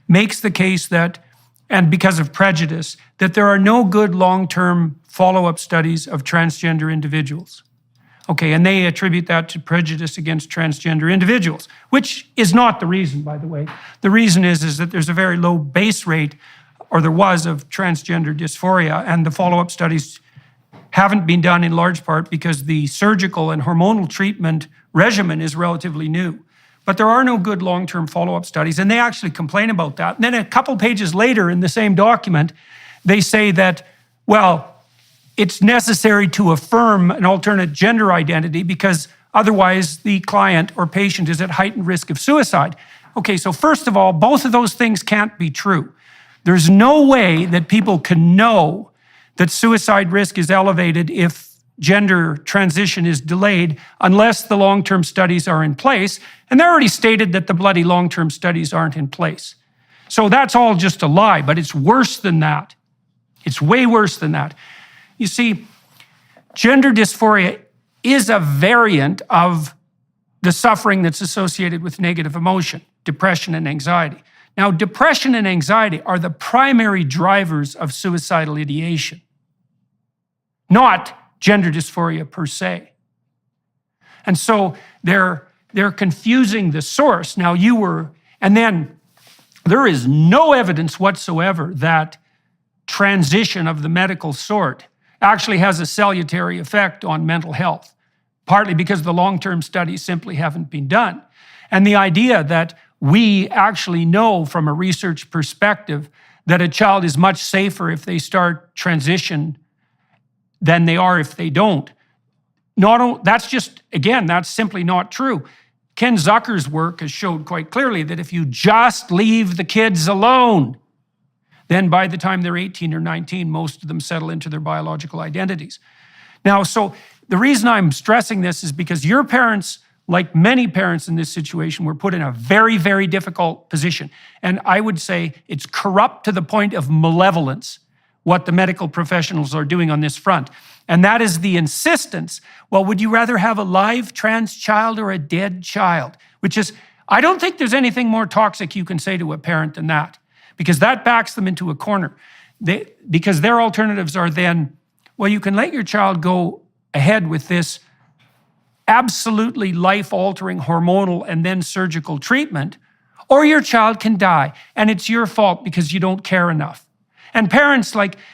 makes the case that, and because of prejudice, that there are no good long-term follow-up studies of transgender individuals. Okay, and they attribute that to prejudice against transgender individuals, which is not the reason, by the way. The reason is that there's a very low base rate, or there was, of transgender dysphoria, and the follow-up studies haven't been done in large part because the surgical and hormonal treatment regimen is relatively new. But there are no good long-term follow-up studies, and they actually complain about that. And then a couple pages later in the same document, they say that, well, it's necessary to affirm an alternate gender identity because otherwise the client or patient is at heightened risk of suicide. Okay, so first of all, both of those things can't be true. There's no way that people can know that suicide risk is elevated if gender transition is delayed unless the long-term studies are in place. And they already stated that the bloody long-term studies aren't in place. So that's all just a lie, but it's worse than that. It's way worse than that. You see, gender dysphoria is a variant of the suffering that's associated with negative emotion, depression and anxiety. Now, depression and anxiety are the primary drivers of suicidal ideation, not gender dysphoria per se. And so they're confusing the source. Now and then there is no evidence whatsoever that transition of the medical sort actually has a salutary effect on mental health, partly because the long-term studies simply haven't been done. And the idea that we actually know from a research perspective that a child is much safer if they start transition than they are if they don't. That's simply not true. Ken Zucker's work has showed quite clearly that if you just leave the kids alone, then by the time they're 18 or 19, most of them settle into their biological identities. Now, so the reason I'm stressing this is because your parents, like many parents in this situation, were put in a very, very difficult position. And I would say it's corrupt to the point of malevolence, what the medical professionals are doing on this front. And that is the insistence, well, would you rather have a live trans child or a dead child? Which is, I don't think there's anything more toxic you can say to a parent than that, because that backs them into a corner. Because their alternatives are then, well, you can let your child go ahead with this absolutely life-altering hormonal and then surgical treatment, or your child can die, and it's your fault because you don't care enough. And parents,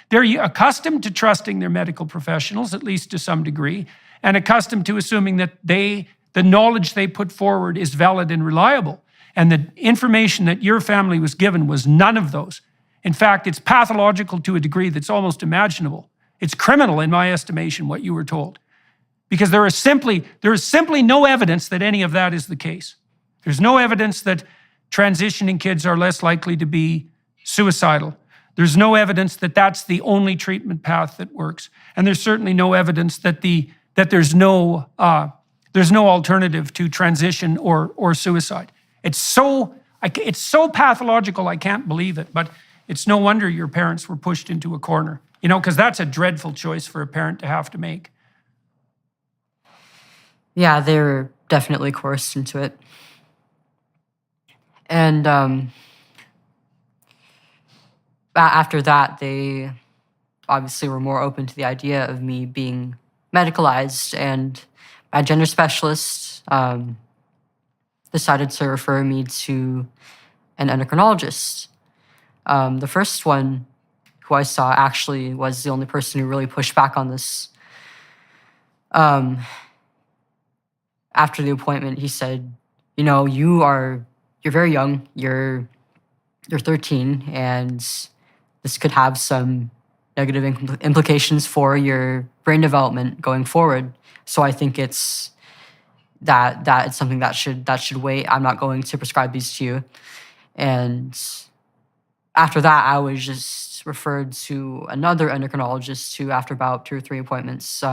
they're accustomed to trusting their medical professionals, at least to some degree, and accustomed to assuming that the knowledge they put forward is valid and reliable. And the information that your family was given was none of those. In fact, it's pathological to a degree that's almost imaginable. It's criminal, in my estimation, what you were told. Because there is simply no evidence that any of that is the case. There's no evidence that transitioning kids are less likely to be suicidal. There's no evidence that that's the only treatment path that works. And there's certainly no evidence that there's no alternative to transition or suicide. It's so pathological, I can't believe it. But it's no wonder your parents were pushed into a corner, because that's a dreadful choice for a parent to have to make. Yeah, they were definitely coerced into it. And after that, they obviously were more open to the idea of me being medicalized, and my gender specialist decided to refer me to an endocrinologist. The first one who I saw actually was the only person who really pushed back on this. After the appointment, he said, you're very young, you're 13, and this could have some negative implications for your brain development going forward. So I think it's something that should wait. I'm not going to prescribe these to you. And after that, I was just referred to another endocrinologist who, after about 2 or 3 appointments,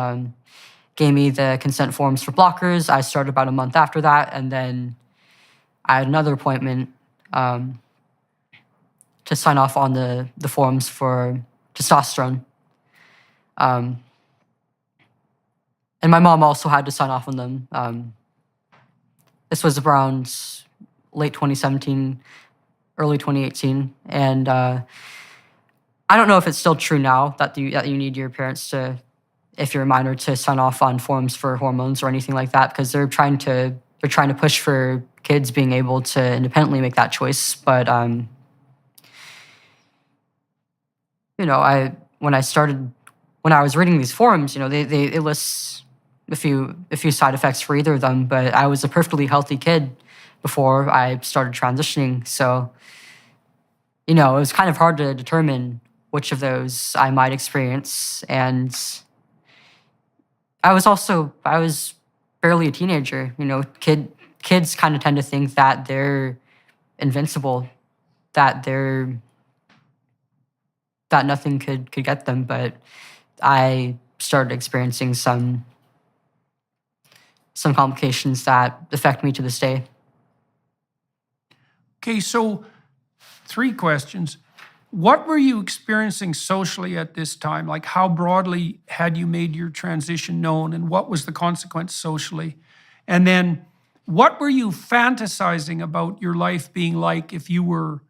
gave me the consent forms for blockers. I started about a month after that, and then I had another appointment to sign off on the forms for testosterone. And my mom also had to sign off on them. This was around late 2017, early 2018. And I don't know if it's still true now that you need your parents to, if you're a minor, to sign off on forms for hormones or anything like that, because they're trying to push for kids being able to independently make that choice. But when I was reading these forums, they list a few side effects for either of them, but I was a perfectly healthy kid before I started transitioning. So, it was kind of hard to determine which of those I might experience. And I was barely a teenager. Kids kind of tend to think that they're invincible, that nothing could get them. But I started experiencing some complications that affect me to this day. Okay, so 3 questions. What were you experiencing socially at this time? Like, how broadly had you made your transition known, and what was the consequence socially? And then what were you fantasizing about your life being like if you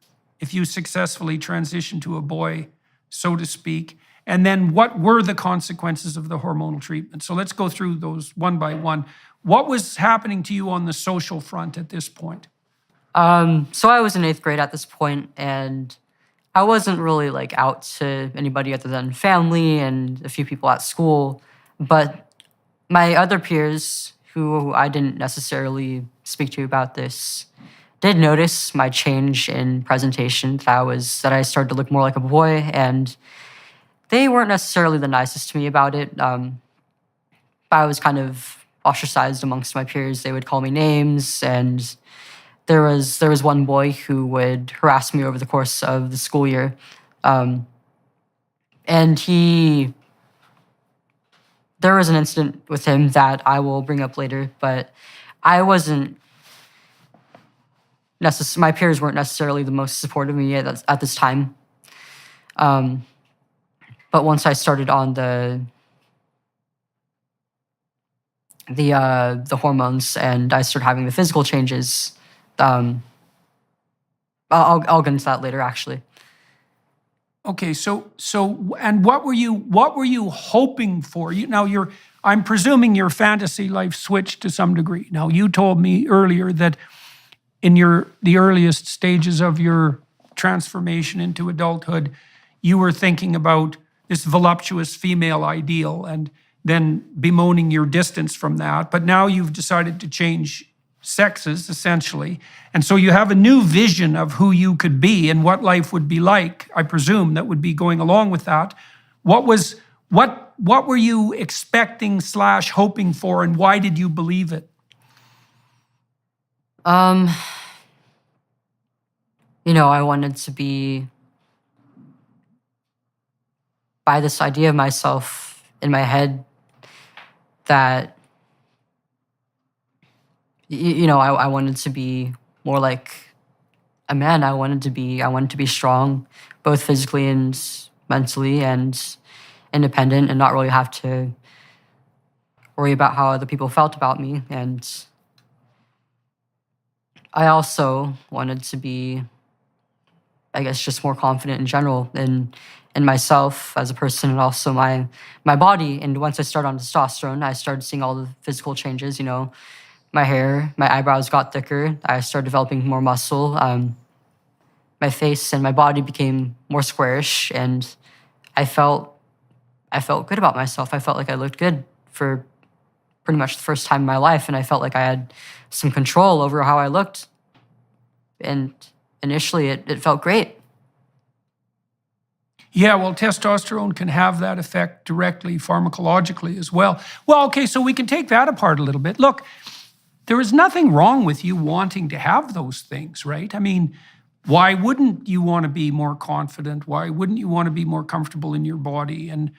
successfully transitioned to a boy, so to speak? And then what were the consequences of the hormonal treatment? So let's go through those one by one. What was happening to you on the social front at this point? So I was in 8th grade at this point, and I wasn't really like out to anybody other than family and a few people at school. But my other peers, who I didn't necessarily speak to about this, did notice my change in presentation, that I started to look more like a boy, and they weren't necessarily the nicest to me about it. I was kind of ostracized amongst my peers. They would call me names, and there was one boy who would harass me over the course of the school year. And there was an incident with him that I will bring up later, but I wasn't my peers weren't necessarily the most supportive of me at this time. But once I started on the hormones and I started having the physical changes, I'll get into that later, actually. Okay, so and what were you hoping for? I'm presuming your fantasy life switched to some degree. Now, you told me earlier that in the earliest stages of your transformation into adulthood, you were thinking about this voluptuous female ideal and then bemoaning your distance from that. But now you've decided to change sexes, essentially. And so you have a new vision of who you could be and what life would be like, I presume, that would be going along with that. What were you expecting / hoping for, and why did you believe it? I wanted to be, by this idea of myself in my head, that I wanted to be more like a man. I wanted to be strong, both physically and mentally, and independent, and not really have to worry about how other people felt about me. And I also wanted to be, I guess, just more confident in general in myself as a person, and also my body. And once I started on testosterone, I started seeing all the physical changes. My hair, my eyebrows got thicker. I started developing more muscle. My face and my body became more squarish, and I felt good about myself. I felt like I looked good for pretty much the first time in my life, and I felt like I had some control over how I looked. And initially, it felt great. Yeah, well, testosterone can have that effect directly pharmacologically as well. Well, okay, so we can take that apart a little bit. Look, there is nothing wrong with you wanting to have those things, right? I mean, why wouldn't you want to be more confident? Why wouldn't you want to be more comfortable in your body? And,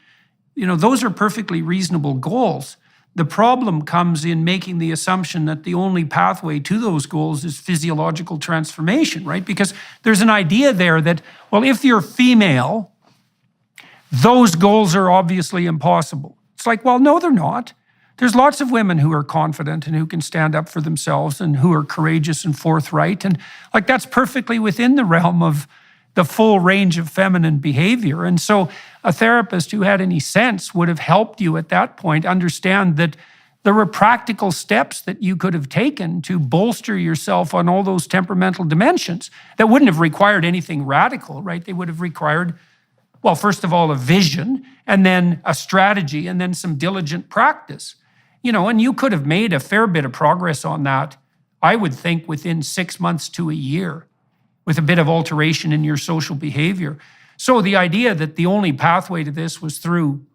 those are perfectly reasonable goals. The problem comes in making the assumption that the only pathway to those goals is physiological transformation, right? Because there's an idea there that, well, if you're female, those goals are obviously impossible. It's like, well, no, they're not. There's lots of women who are confident and who can stand up for themselves and who are courageous and forthright. And that's perfectly within the realm of the full range of feminine behavior. And so a therapist who had any sense would have helped you at that point understand that there were practical steps that you could have taken to bolster yourself on all those temperamental dimensions that wouldn't have required anything radical, right? They would have required, well, first of all, a vision, and then a strategy, and then some diligent practice. And you could have made a fair bit of progress on that, I would think, within 6 months to a year, with a bit of alteration in your social behavior. So the idea that the only pathway to this was through,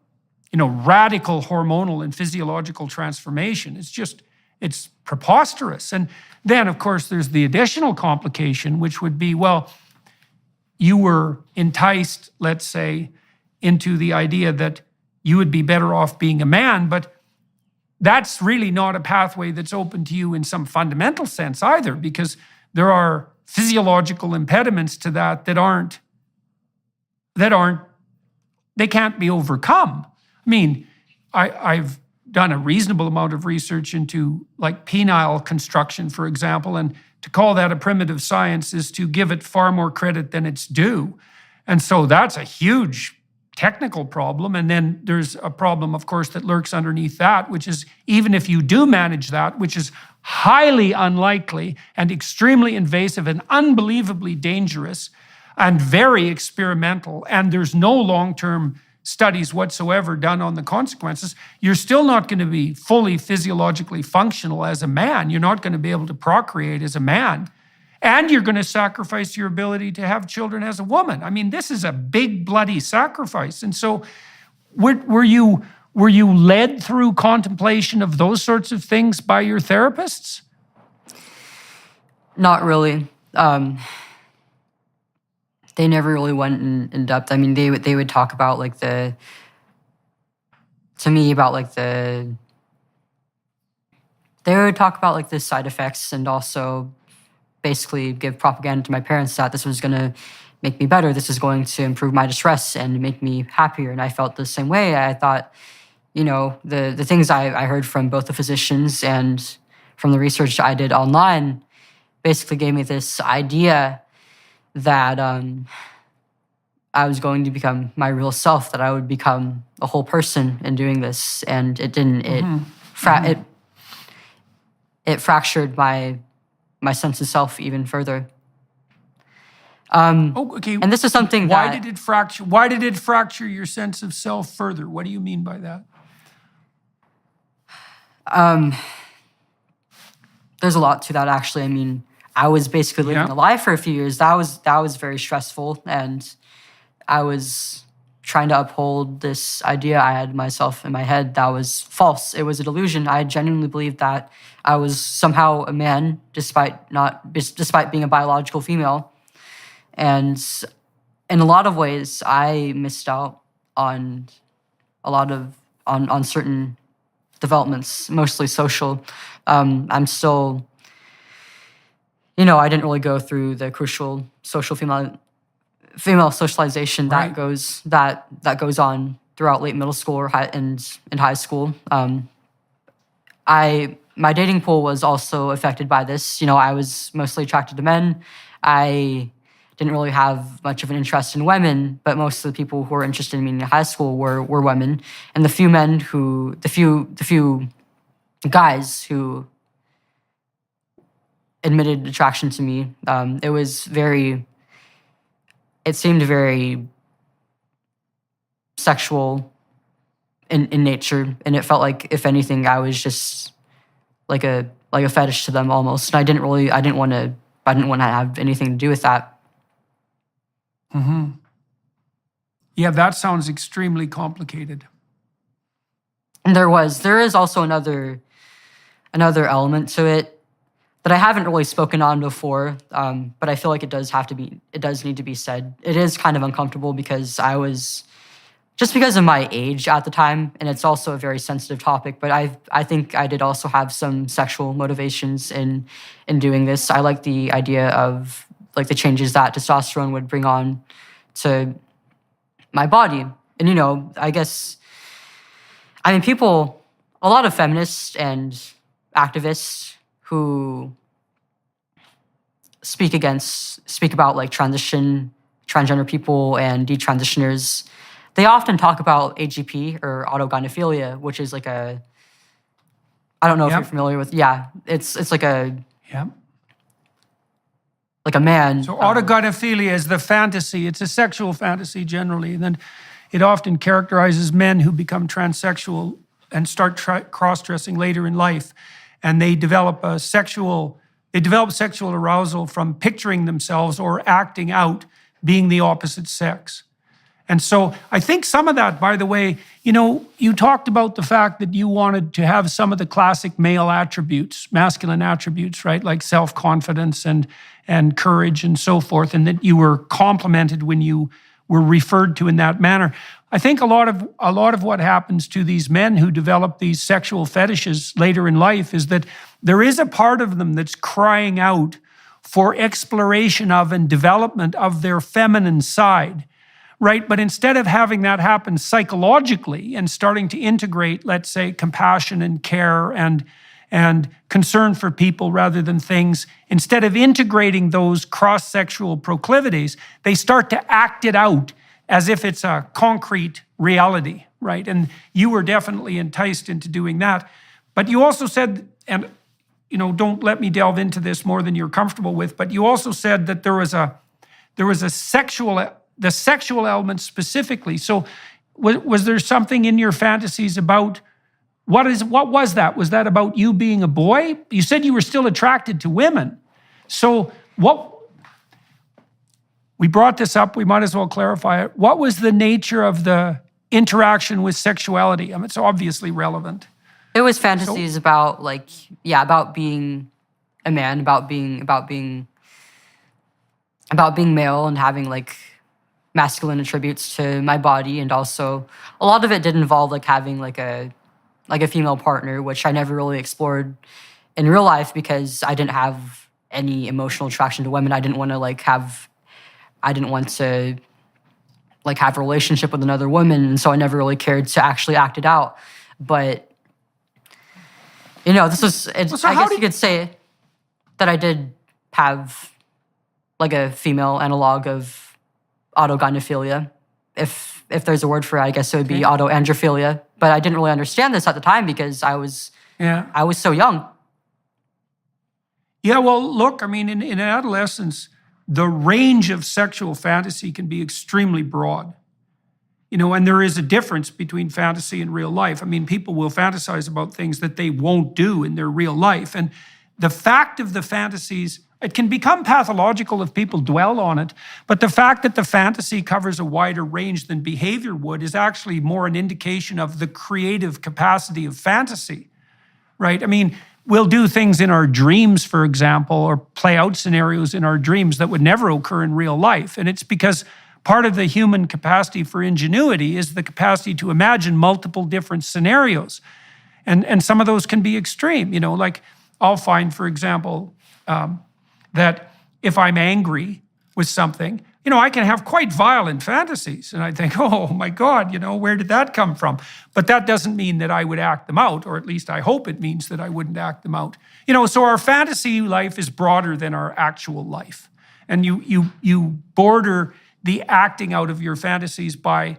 radical hormonal and physiological transformation, it's just It's preposterous. And then, of course, there's the additional complication, which would be, well, you were enticed, let's say, into the idea that you would be better off being a man, but that's really not a pathway that's open to you in some fundamental sense either, because there are physiological impediments to that they can't be overcome. I mean, I've done a reasonable amount of research into like penile construction, for example, and to call that a primitive science is to give it far more credit than it's due. And so that's a huge technical problem. And then there's a problem, of course, that lurks underneath that, which is even if you do manage that, which is highly unlikely and extremely invasive and unbelievably dangerous and very experimental, and there's no long-term studies whatsoever done on the consequences, you're still not going to be fully physiologically functional as a man. You're not going to be able to procreate as a man. And you're going to sacrifice your ability to have children as a woman. I mean, this is a big, bloody sacrifice. And so were you led through contemplation of those sorts of things by your therapists? Not really. They never really went in depth. I mean, they would talk about like they would talk about like the side effects and also basically give propaganda to my parents that this was going to make me better. This is going to improve my distress and make me happier. And I felt the same way. I thought, the things I heard from both the physicians and from the research I did online basically gave me this idea that I was going to become my real self, that I would become a whole person in doing this. And it didn't. It fractured my sense of self even further. Okay. And this is something Why did it fracture? Why did it fracture your sense of self further? What do you mean by that? There's a lot to that, actually. I mean, I was basically living a lie for a few years. That was very stressful, and I was trying to uphold this idea I had myself in my head that was false. It was a delusion. I genuinely believed that I was somehow a man, despite being a biological female. And in a lot of ways, I missed out on on certain developments, mostly social. I'm still, I didn't really go through the crucial social female socialization that goes on throughout late middle school or in high school. My dating pool was also affected by this. I was mostly attracted to men. I didn't really have much of an interest in women, but most of the people who were interested in me in high school were women. And the few guys who admitted attraction to me, it seemed very sexual in nature, and it felt like, if anything, I was just like a fetish to them almost. And I didn't want to have anything to do with that. Mm-hmm. Yeah, that sounds extremely complicated. And there is also another element to it that I haven't really spoken on before, but I feel like it does need to be said. It is kind of uncomfortable because because of my age at the time, and it's also a very sensitive topic, but I think I did also have some sexual motivations in doing this. I like the idea of like the changes that testosterone would bring on to my body. And a lot of feminists and activists who speak about like transgender people and detransitioners, they often talk about AGP or autogynephilia, which is like I don't know if you're familiar with. Yeah, it's like a like a man. So autogynephilia is the fantasy. It's a sexual fantasy generally, and then it often characterizes men who become transsexual and start cross-dressing later in life, and they develop sexual arousal from picturing themselves or acting out being the opposite sex. And so I think some of that, by the way, you talked about the fact that you wanted to have some of the classic male attributes, masculine attributes, right? Like self-confidence and courage and so forth, and that you were complimented when you were referred to in that manner. I think a lot of what happens to these men who develop these sexual fetishes later in life is that there is a part of them that's crying out for exploration of and development of their feminine side. Right? But instead of having that happen psychologically and starting to integrate, let's say, compassion and care and concern for people rather than things, instead of integrating those cross-sexual proclivities, they start to act it out as if it's a concrete reality, right? And you were definitely enticed into doing that. But you also said, and don't let me delve into this more than you're comfortable with, but you also said that there was a the sexual element specifically. So was there something in your fantasies about, what was that? Was that about you being a boy? You said you were still attracted to women. So we brought this up, we might as well clarify it. What was the nature of the interaction with sexuality? I mean, it's obviously relevant. It was fantasies about being a man, about being male and having like masculine attributes to my body, and also a lot of it did involve like having like a female partner, which I never really explored in real life because I didn't have any emotional attraction to women. I didn't want to have a relationship with another woman, and so I never really cared to actually act it out. But this was, I guess you could say that I did have like a female analog of autogynephilia. If there's a word for it, I guess it would be autoandrophilia. But I didn't really understand this at the time because I was so young. Yeah, well, look, I mean, in adolescence, the range of sexual fantasy can be extremely broad. And there is a difference between fantasy and real life. I mean, people will fantasize about things that they won't do in their real life. And the fact of the fantasies, it can become pathological if people dwell on it, but the fact that the fantasy covers a wider range than behavior would is actually more an indication of the creative capacity of fantasy, right? I mean, we'll do things in our dreams, for example, or play out scenarios in our dreams that would never occur in real life. And it's because part of the human capacity for ingenuity is the capacity to imagine multiple different scenarios. And some of those can be extreme, like I'll find, for example, that if I'm angry with something, I can have quite violent fantasies. And I think, oh my God, where did that come from? But that doesn't mean that I would act them out, or at least I hope it means that I wouldn't act them out. So our fantasy life is broader than our actual life. And you border the acting out of your fantasies by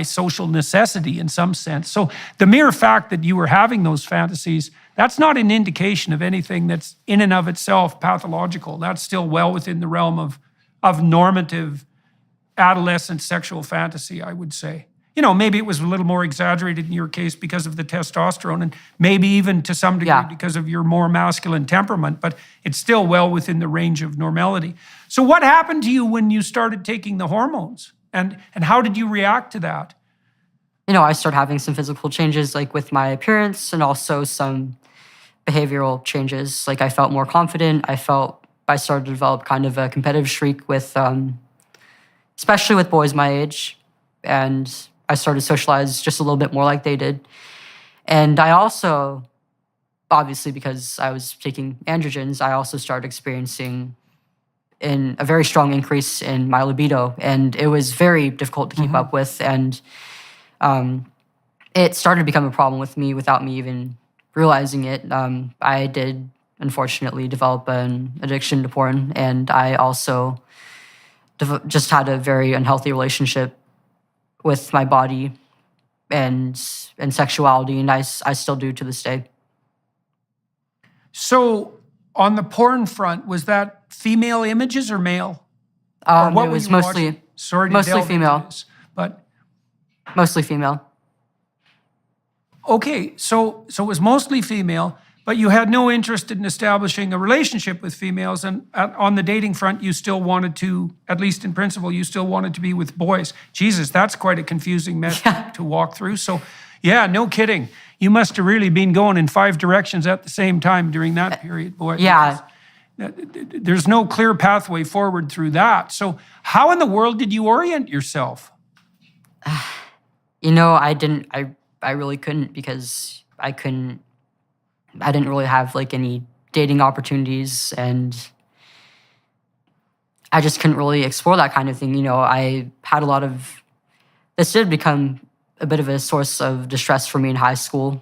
social necessity in some sense. So the mere fact that you were having those fantasies, that's not an indication of anything that's in and of itself pathological. That's still well within the realm of normative adolescent sexual fantasy, I would say. Maybe it was a little more exaggerated in your case because of the testosterone, and maybe even to some degree because of your more masculine temperament, but it's still well within the range of normality. So what happened to you when you started taking the hormones? And how did you react to that? I started having some physical changes, like with my appearance, and also some behavioral changes. Like I felt more confident. I started to develop kind of a competitive streak with, especially with boys my age. And I started to socialize just a little bit more like they did. And I also, obviously because I was taking androgens, I also started experiencing a very strong increase in my libido. And it was very difficult to keep up with. And it started to become a problem with me without me even realizing it. I did, unfortunately, develop an addiction to porn. And I also just had a very unhealthy relationship with my body and sexuality, and I still do to this day. So on the porn front, was that female images or male? Or what it was mostly female. This, but mostly female. Okay, so it was mostly female, But you had no interest in establishing a relationship with females, and on the dating front, you still wanted to, at least in principle, you still wanted to be with boys. Jesus, that's quite a confusing mess to walk through. So, yeah, no kidding. You must have really been going in 5 directions at the same time during that period, boy. Yeah. There's no clear pathway forward through that. So how in the world did you orient yourself? You know, I really couldn't, because I didn't really have like any dating opportunities, and I just couldn't really explore that kind of thing. You know, I had this did become a bit of a source of distress for me in high school.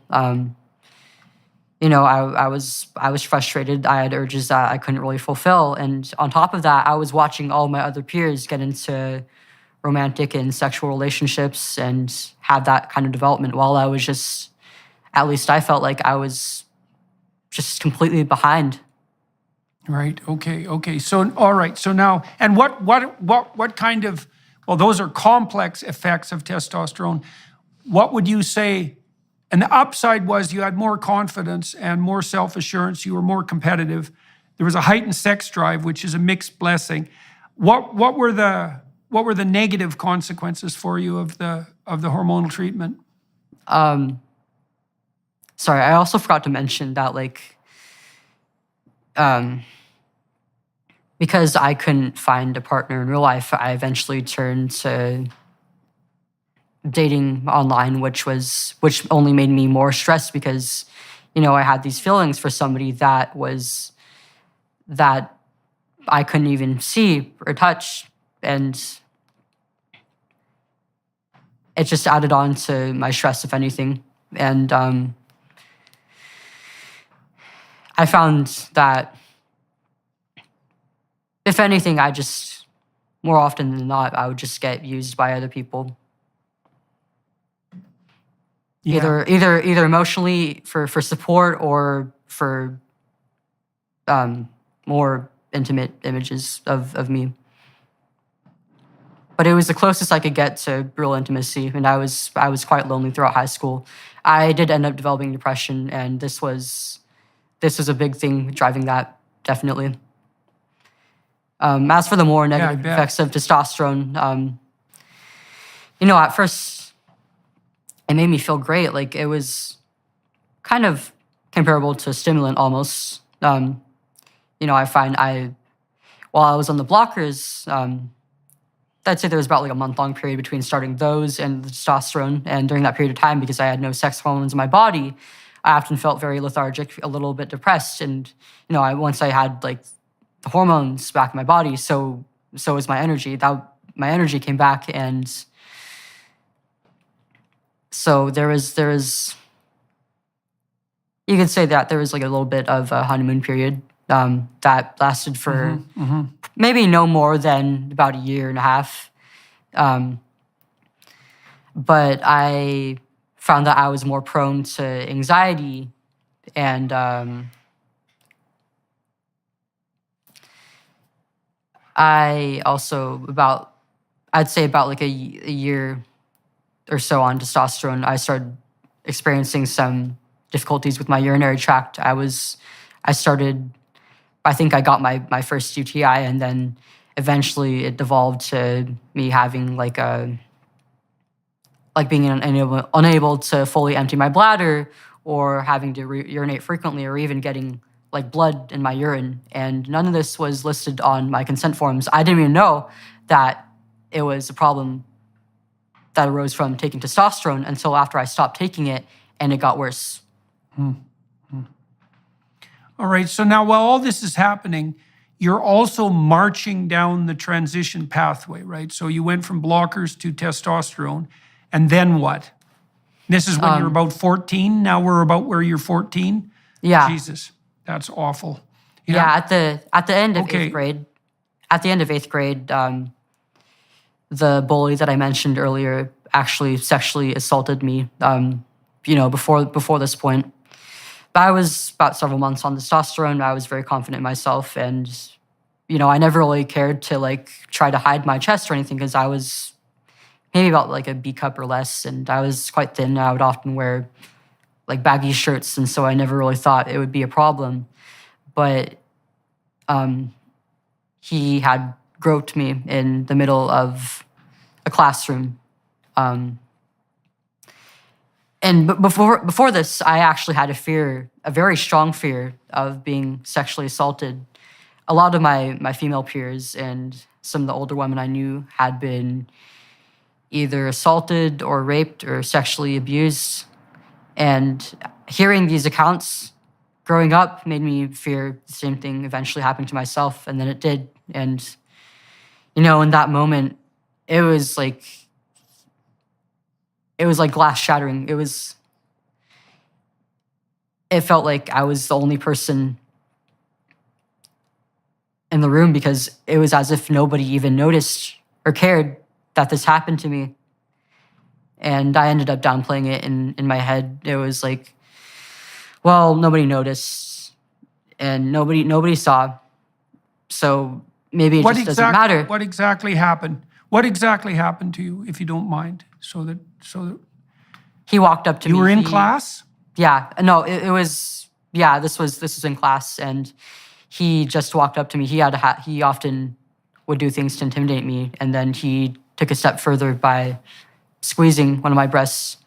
You know, I was frustrated. I had urges that I couldn't really fulfill. And on top of that, I was watching all my other peers get into romantic and sexual relationships and have that kind of development, while I was just, at least I felt like I was just completely behind. Right. Okay. So, all right. So now, and what kind of, well, those are complex effects of testosterone. What would you say? And the upside was you had more confidence and more self-assurance. You were more competitive. There was a heightened sex drive, which is a mixed blessing. What were the negative consequences for you of the hormonal treatment? Sorry, I also forgot to mention that, like, because I couldn't find a partner in real life, I eventually turned to dating online, which only made me more stressed, because, you know, I had these feelings for somebody that I couldn't even see or touch, and it just added on to my stress, if anything. And I found that, if anything, more often than not, I would just get used by other people. Yeah. Either emotionally for support, or for more intimate images of me. But it was the closest I could get to real intimacy, and I was quite lonely throughout high school. I did end up developing depression, and this was a big thing driving that, definitely. As for the more negative effects of testosterone, you know, at first it made me feel great. Like, it was kind of comparable to a stimulant almost. You know, I find while I was on the blockers, I'd say there was about like a month-long period between starting those and the testosterone. And during that period of time, because I had no sex hormones in my body, I often felt very lethargic, a little bit depressed. And, you know, once I had like the hormones back in my body, so was my energy. My energy came back, and so there was you could say that there was like a little bit of a honeymoon period that lasted for maybe no more than about a year and a half. But I found that I was more prone to anxiety, and I also, I'd say about like a year or so on testosterone, I started experiencing some difficulties with my urinary tract. I think I got my first UTI, and then eventually it devolved to me having being unable to fully empty my bladder, or having to urinate frequently, or even getting like blood in my urine. And none of this was listed on my consent forms. I didn't even know that it was a problem that arose from taking testosterone until after I stopped taking it, and it got worse. All right, so now while all this is happening, you're also marching down the transition pathway, right? So you went from blockers to testosterone, and then what? This is when you're about 14. Now we're about where you're 14. Yeah. Jesus, that's awful. Yeah. At the end of eighth grade, the bully that I mentioned earlier actually sexually assaulted me. You know, before this point. But I was about several months on testosterone. I was very confident in myself, and, you know, I never really cared to like try to hide my chest or anything, because I was maybe about like a B cup or less, and I was quite thin. I would often wear like baggy shirts, and so I never really thought it would be a problem. But he had groped me in the middle of a classroom. And before this, I actually had a very strong fear of being sexually assaulted. A lot of my female peers and some of the older women I knew had been either assaulted or raped or sexually abused. And hearing these accounts growing up made me fear the same thing eventually happened to myself, and then it did. And, in that moment, it was like glass shattering. It felt like I was the only person in the room, because it was as if nobody even noticed or cared that this happened to me. And I ended up downplaying it in my head. It was like, well, nobody noticed and nobody saw. So maybe it just doesn't matter. What exactly happened? What exactly happened to you, if you don't mind? So that he walked up to me. You were in class? Yeah. No, it was, yeah, this was in class, and he just walked up to me. He often would do things to intimidate me, and then he took a step further by squeezing one of my breasts.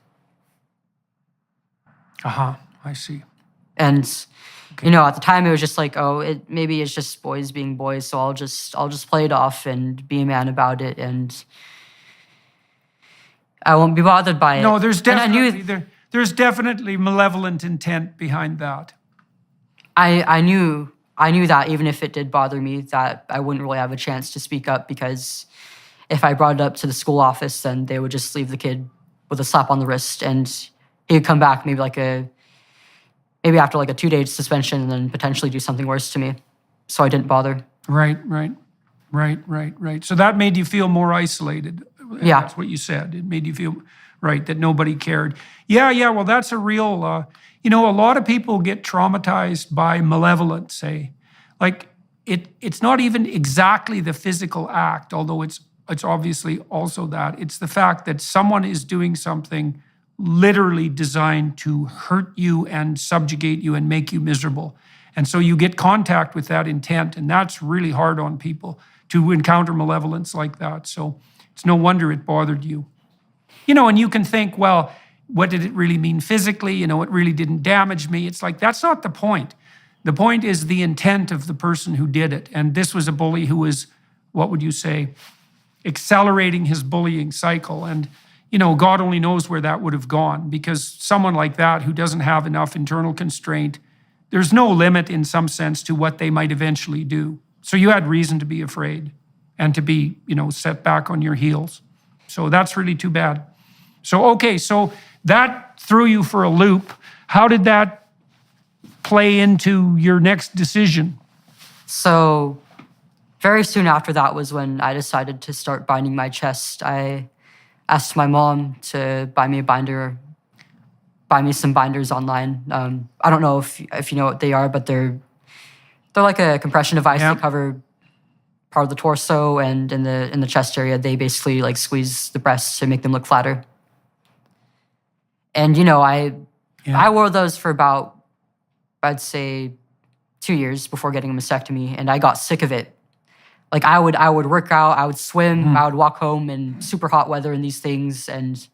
I see. And at the time it was just like, maybe it's just boys being boys, so I'll just play it off and be a man about it, and I won't be bothered by it. No, there's definitely malevolent intent behind that. I knew that even if it did bother me, that I wouldn't really have a chance to speak up, because if I brought it up to the school office, then they would just leave the kid with a slap on the wrist, and he would come back maybe after like a 2-day suspension, and then potentially do something worse to me. So I didn't bother. Right. So that made you feel more isolated. Yeah. That's what you said. It made you feel, right, that nobody cared. Yeah, well, that's a real, a lot of people get traumatized by malevolence, say. Like, it's not even exactly the physical act, although it's obviously also that. It's the fact that someone is doing something literally designed to hurt you and subjugate you and make you miserable. And so you get contact with that intent, and that's really hard on people to encounter malevolence like that. So it's no wonder it bothered you. And you can think, well, what did it really mean physically? It really didn't damage me. It's like, that's not the point. The point is the intent of the person who did it. And this was a bully who was, what would you say, accelerating his bullying cycle. And God only knows where that would have gone, because someone like that who doesn't have enough internal constraint, there's no limit in some sense to what they might eventually do. So you had reason to be afraid and to be, set back on your heels. So that's really too bad. So that threw you for a loop. How did that play into your next decision? So very soon after that was when I decided to start binding my chest. I asked my mom to buy me a binder, buy me some binders online. I don't know if you know what they are, but they're like a compression device. Yeah. They cover part of the torso, and in the chest area, they basically like squeeze the breasts to make them look flatter. And I wore those for about, I'd say, 2 years before getting a mastectomy, and I got sick of it. Like I would work out, I would swim, I would walk home in super hot weather in these things, and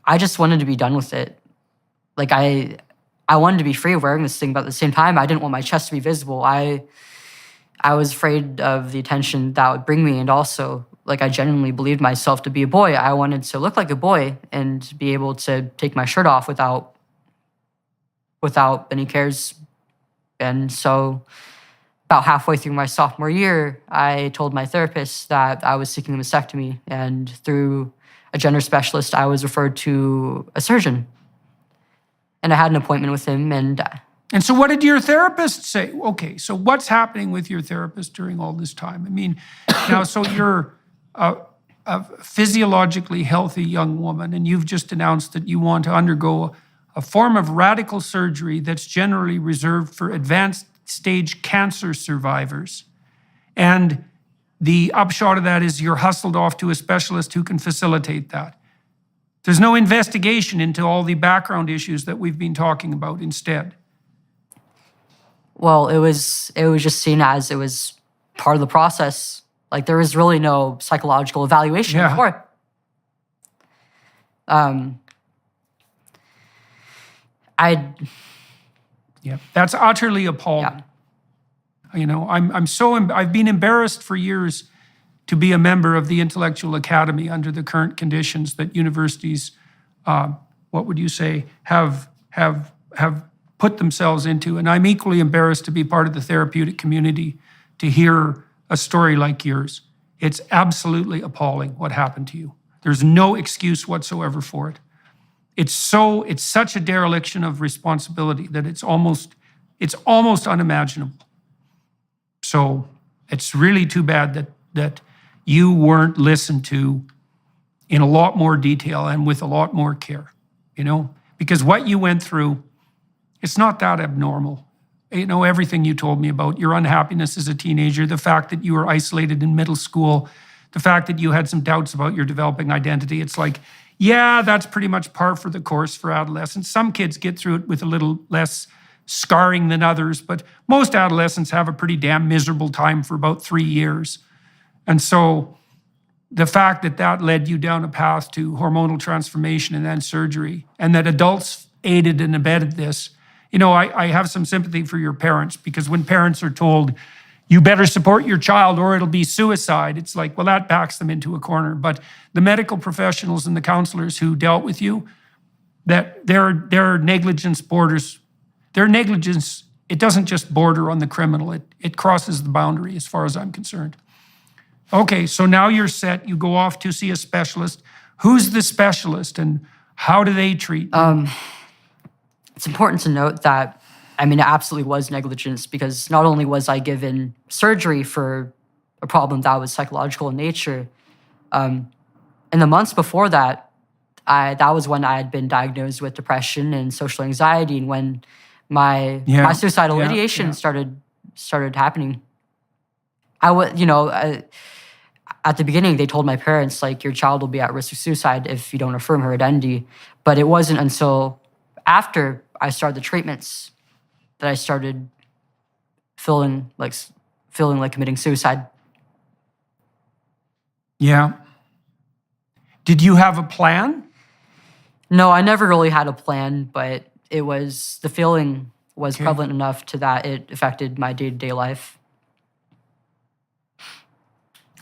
I just wanted to be done with it. Like I wanted to be free of wearing this thing, but at the same time, I didn't want my chest to be visible. I was afraid of the attention that would bring me, and also, like, I genuinely believed myself to be a boy. I wanted to look like a boy and be able to take my shirt off without any cares. And so about halfway through my sophomore year, I told my therapist that I was seeking a mastectomy, and through a gender specialist, I was referred to a surgeon. And I had an appointment with him, and so what did your therapist say? Okay, so what's happening with your therapist during all this time? I mean, now, so you're a physiologically healthy young woman, and you've just announced that you want to undergo a form of radical surgery that's generally reserved for advanced stage cancer survivors. And the upshot of that is you're hustled off to a specialist who can facilitate that. There's no investigation into all the background issues that we've been talking about instead. Well, it was just seen as it was part of the process. Like there was really no psychological evaluation Yeah. for it. Yeah, that's utterly appalling. Yeah. You know, I've been embarrassed for years to be a member of the Intellectual Academy under the current conditions that universities, what would you say, have put themselves into. And I'm equally embarrassed to be part of the therapeutic community to hear a story like yours. It's absolutely appalling what happened to you. There's no excuse whatsoever for it. It's such a dereliction of responsibility that it's almost unimaginable. So it's really too bad that you weren't listened to in a lot more detail and with a lot more care, you know? Because what you went through, it's not that abnormal. You know, everything you told me about your unhappiness as a teenager, the fact that you were isolated in middle school, the fact that you had some doubts about your developing identity, it's like, yeah, that's pretty much par for the course for adolescents. Some kids get through it with a little less scarring than others, but most adolescents have a pretty damn miserable time for about 3 years. And so the fact that led you down a path to hormonal transformation and then surgery, and that adults aided and abetted this, you know, I have some sympathy for your parents, because when parents are told, you better support your child or it'll be suicide, it's like, well, that backs them into a corner. But the medical professionals and the counselors who dealt with you, that their negligence, it doesn't just border on the criminal, it crosses the boundary as far as I'm concerned. Okay, so now you're set, you go off to see a specialist. Who's the specialist and how do they treat you? It's important to note that, I mean, it absolutely was negligence, because not only was I given surgery for a problem that was psychological in nature, in the months before that, that was when I had been diagnosed with depression and social anxiety, and when my suicidal ideation started happening. I was, you know, at the beginning, they told my parents, like, your child will be at risk of suicide if you don't affirm her identity. But it wasn't until after I started the treatments that I started feeling like committing suicide. Yeah. Did you have a plan? No, I never really had a plan, but the feeling was prevalent enough to that it affected my day-to-day life.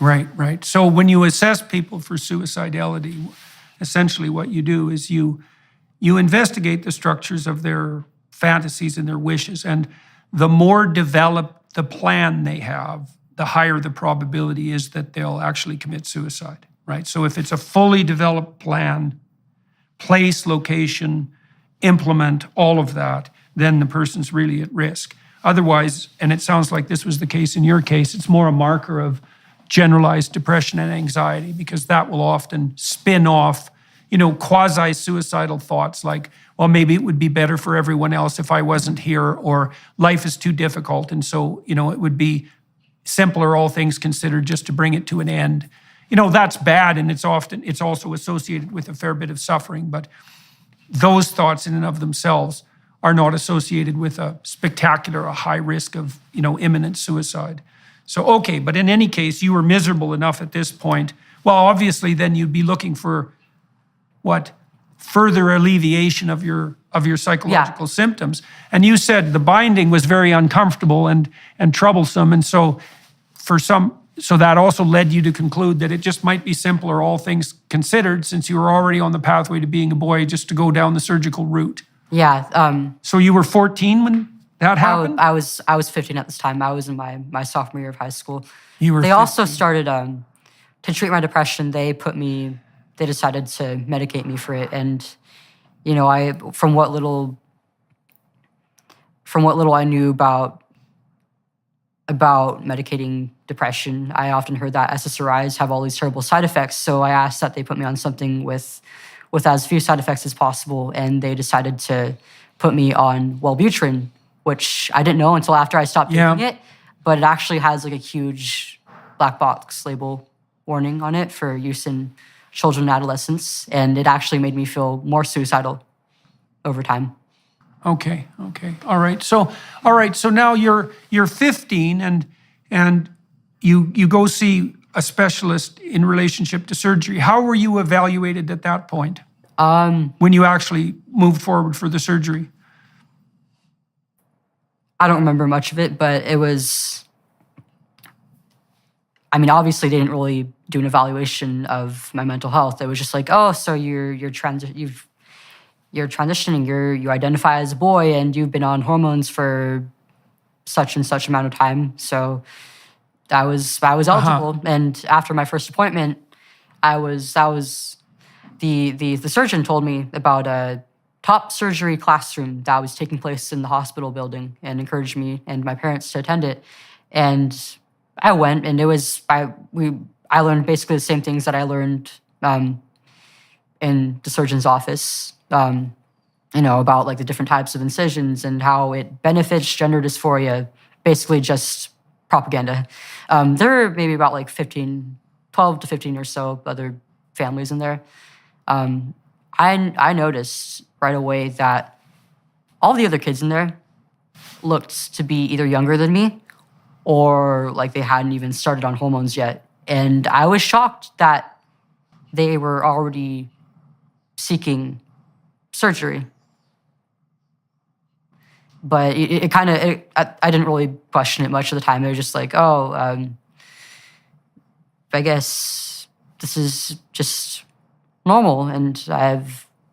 Right. So when you assess people for suicidality, essentially what you do is you investigate the structures of their fantasies and their wishes. And the more developed the plan they have, the higher the probability is that they'll actually commit suicide, right? So if it's a fully developed plan, place, location, implement, all of that, then the person's really at risk. Otherwise, and it sounds like this was the case in your case, it's more a marker of generalized depression and anxiety, because that will often spin off, you know, quasi-suicidal thoughts like, well, maybe it would be better for everyone else if I wasn't here, or life is too difficult, and so, you know, it would be simpler, all things considered, just to bring it to an end. You know, that's bad, and it's also associated with a fair bit of suffering, but those thoughts in and of themselves are not associated with a high risk of, you know, imminent suicide. So, okay, but in any case, you were miserable enough at this point. Well, obviously, then you'd be looking for further alleviation of your psychological symptoms. And you said the binding was very uncomfortable and troublesome, and so that also led you to conclude that it just might be simpler, all things considered, since you were already on the pathway to being a boy, just to go down the surgical route. Yeah. So you were 14 when that happened? I was 15 at this time. I was in my sophomore year of high school. You were. They 15. also started to treat my depression. They decided to medicate me for it, and you know, from what little I knew about medicating depression, I often heard that SSRIs have all these terrible side effects. So I asked that they put me on something with as few side effects as possible, and they decided to put me on Wellbutrin, which I didn't know until after I stopped taking it, but it actually has like a huge black box label warning on it for use in children and adolescents, and it actually made me feel more suicidal over time. Okay. All right. So now you're 15 and you go see a specialist in relationship to surgery. How were you evaluated at that point? When you actually moved forward for the surgery? I don't remember much of it, but it was, I mean, obviously they didn't really do an evaluation of my mental health. It was just like, oh, so you're transitioning, you identify as a boy and you've been on hormones for such and such amount of time. So I was eligible. And after my first appointment, the surgeon told me about a top surgery classroom that was taking place in the hospital building and encouraged me and my parents to attend it. And I went, and I learned basically the same things that I learned in the surgeon's office, about like the different types of incisions and how it benefits gender dysphoria, basically just propaganda. There were maybe about like 12 to 15 or so other families in there. I noticed right away that all the other kids in there looked to be either younger than me or like they hadn't even started on hormones yet. And I was shocked that they were already seeking surgery. But I didn't really question it much of the time. They were just like, I guess this is just normal, and I'm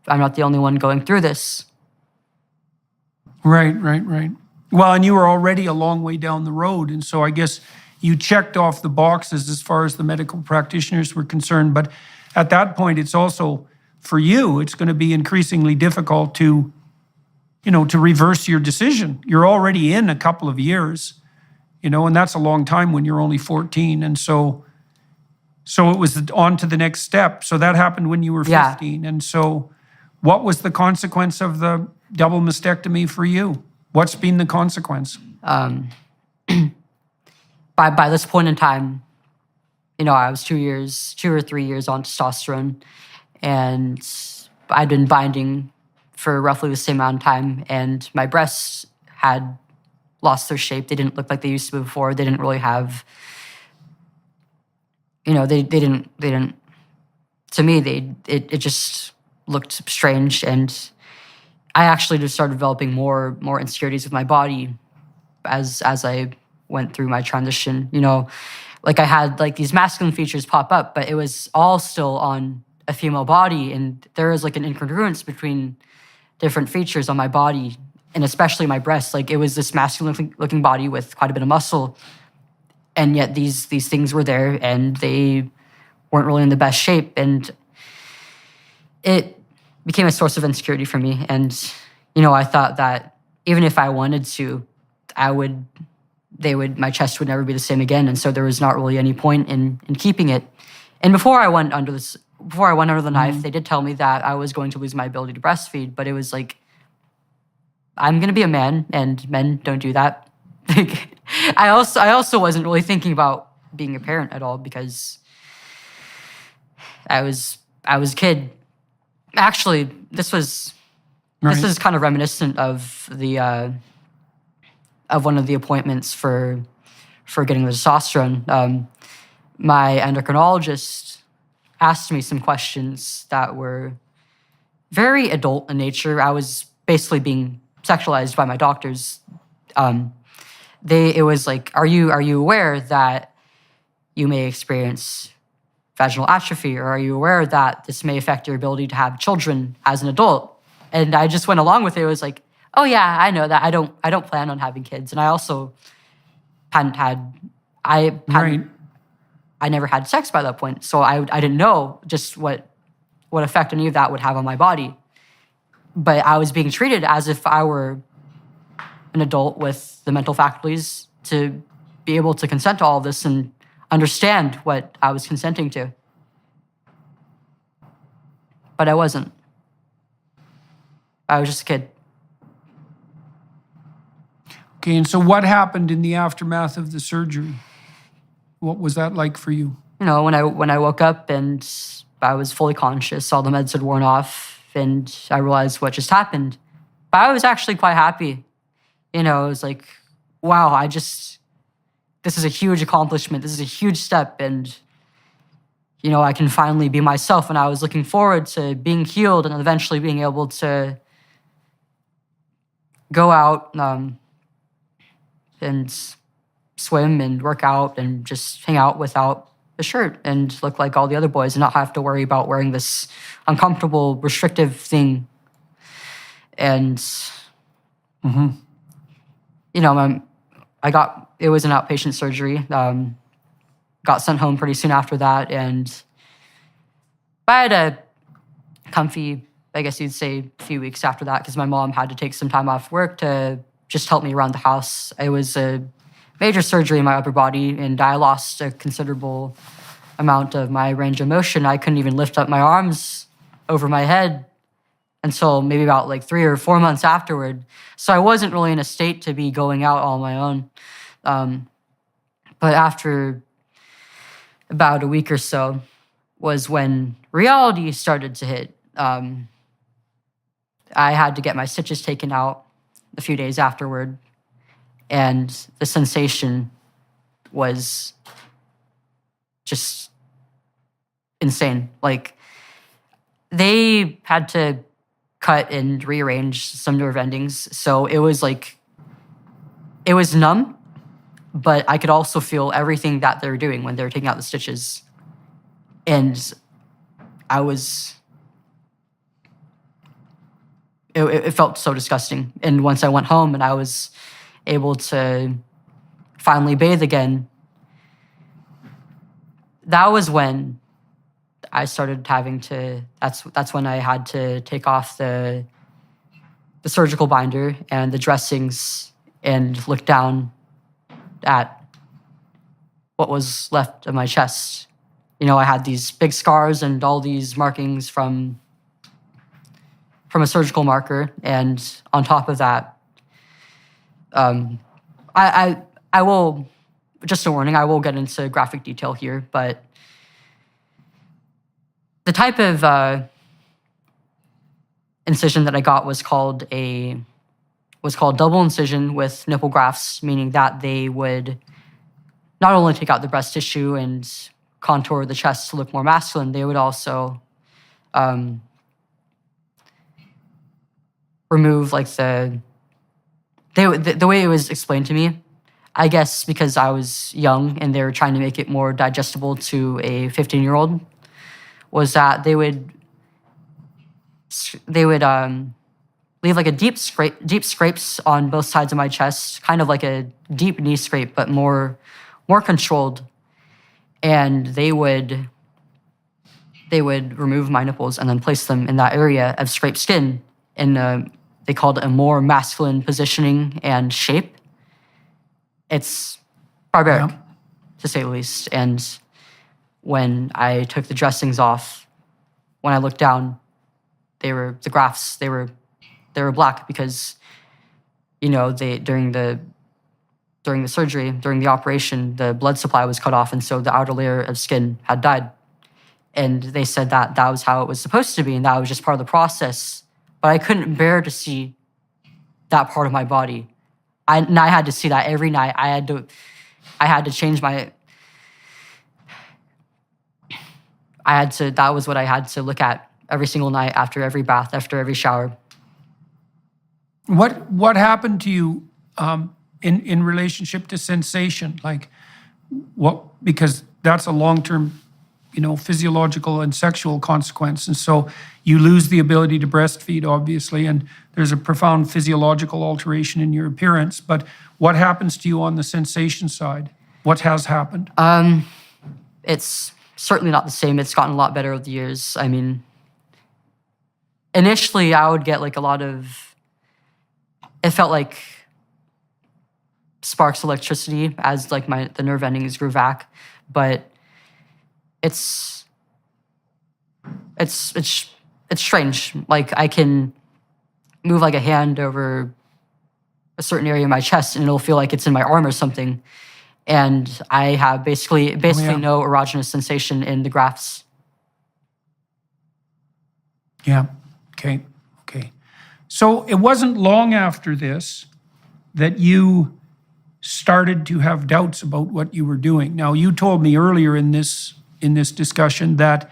not the only one going through this. Right. Well, and you were already a long way down the road, and so I guess you checked off the boxes as far as the medical practitioners were concerned. But at that point, it's also, for you, it's going to be increasingly difficult to reverse your decision. You're already in a couple of years, and that's a long time when you're only 14. And so it was on to the next step. So that happened when you were 15. Yeah. And so what was the consequence of the double mastectomy for you? What's been the consequence? By this point in time, I was 2 or 3 years on testosterone, and I'd been binding for roughly the same amount of time, and my breasts had lost their shape. They didn't look like they used to before. They didn't really have, they didn't, to me, it just looked strange. And I actually just started developing more insecurities with my body as I went through my transition. Like I had like these masculine features pop up, but it was all still on a female body. And there was like an incongruence between different features on my body, and especially my breasts. Like it was this masculine looking body with quite a bit of muscle, and yet these things were there and they weren't really in the best shape. And it became a source of insecurity for me. And, I thought that even if I wanted to, my chest would never be the same again. And so there was not really any point in keeping it. And before I went under the knife, they did tell me that I was going to lose my ability to breastfeed, but it was like, I'm going to be a man, and men don't do that. I also wasn't really thinking about being a parent at all, because I was a kid. Actually, this is kind of reminiscent of the of one of the appointments for getting the testosterone. My endocrinologist asked me some questions that were very adult in nature. I was basically being sexualized by my doctors. It was like, are you aware that you may experience vaginal atrophy, or are you aware that this may affect your ability to have children as an adult? And I just went along with it. It was like, oh yeah, I know that. I don't plan on having kids, and I also I never had sex by that point, so I didn't know just what effect any of that would have on my body. But I was being treated as if I were an adult with the mental faculties to be able to consent to all of this and understand what I was consenting to. But I wasn't. I was just a kid. Okay, and so what happened in the aftermath of the surgery? What was that like for you? when I woke up and I was fully conscious, all the meds had worn off, and I realized what just happened. But I was actually quite happy. It was like, wow, this is a huge accomplishment. This is a huge step, and I can finally be myself. And I was looking forward to being healed and eventually being able to go out and swim and work out and just hang out without a shirt and look like all the other boys and not have to worry about wearing this uncomfortable, restrictive thing. And, it was an outpatient surgery. Got sent home pretty soon after that. And I had a comfy, I guess you'd say, few weeks after that because my mom had to take some time off work to just help me around the house. It was a major surgery in my upper body, and I lost a considerable amount of my range of motion. I couldn't even lift up my arms over my head until maybe about 3 or 4 months afterward. So I wasn't really in a state to be going out on my own. But after about a week or so was when reality started to hit. I had to get my stitches taken out a few days afterward, and the sensation was just insane. They had to cut and rearrange some nerve endings, so it was numb, but I could also feel everything that they were doing when they were taking out the stitches. And it felt so disgusting. And once I went home and I was able to finally bathe again, that was when I started having to, that's when I had to take off the surgical binder and the dressings and look down at what was left of my chest. I had these big scars and all these markings from a surgical marker, and on top of that, I will, just a warning, I will get into graphic detail here, but the type of incision that I got was called double incision with nipple grafts, meaning that they would not only take out the breast tissue and contour the chest to look more masculine, they would also remove the way it was explained to me, I guess because I was young and they were trying to make it more digestible to a 15-year-old, was that they would leave a deep scrapes on both sides of my chest, kind of like a deep knee scrape, but more controlled. And they would remove my nipples and then place them in that area of scraped skin in they called it a more masculine positioning and shape. It's barbaric, to say the least. And when I took the dressings off, when I looked down, the grafts were black because during the surgery, during the operation, the blood supply was cut off, and so the outer layer of skin had died. And they said that was how it was supposed to be, and that was just part of the process. But I couldn't bear to see that part of my body. I had to see that every night. I had to change my. That was what I had to look at every single night after every bath, after every shower. What happened to you in relationship to sensation? Because that's a long-term, physiological and sexual consequence. And so you lose the ability to breastfeed, obviously, and there's a profound physiological alteration in your appearance. But what happens to you on the sensation side? What has happened? It's certainly not the same. It's gotten a lot better over the years. I mean, initially I would get a lot of, it felt like sparks of electricity as the nerve endings grew back, but it's strange. I can move a hand over a certain area of my chest and it'll feel like it's in my arm or something. And I have basically yeah. no erogenous sensation in the grafts. Yeah. Okay. So it wasn't long after this that you started to have doubts about what you were doing. Now, you told me earlier in this discussion that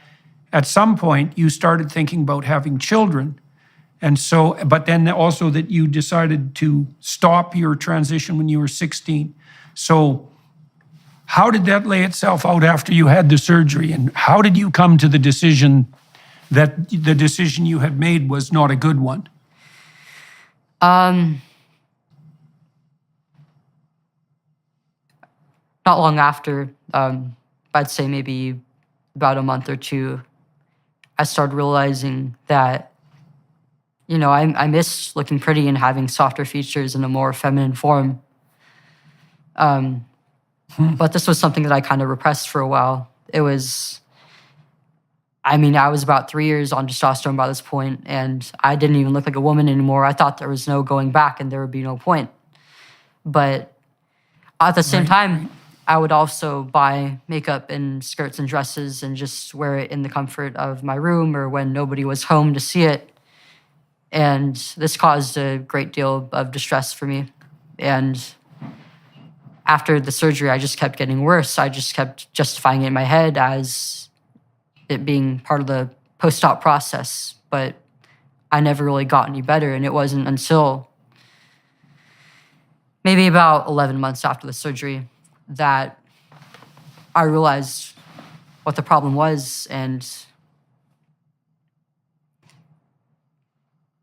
at some point you started thinking about having children. And so, but then also that you decided to stop your transition when you were 16. So how did that lay itself out after you had the surgery? And how did you come to the decision that the decision you had made was not a good one? Not long after, I'd say maybe about a month or two, I started realizing that, I miss looking pretty and having softer features in a more feminine form. But this was something that I kind of repressed for a while. I was about 3 years on testosterone by this point, and I didn't even look like a woman anymore. I thought there was no going back and there would be no point. But at the same time, I would also buy makeup and skirts and dresses and just wear it in the comfort of my room or when nobody was home to see it. And this caused a great deal of distress for me. And after the surgery, I just kept getting worse. I just kept justifying it in my head as it being part of the post-op process. But I never really got any better. And it wasn't until maybe about 11 months after the surgery that I realized what the problem was. And,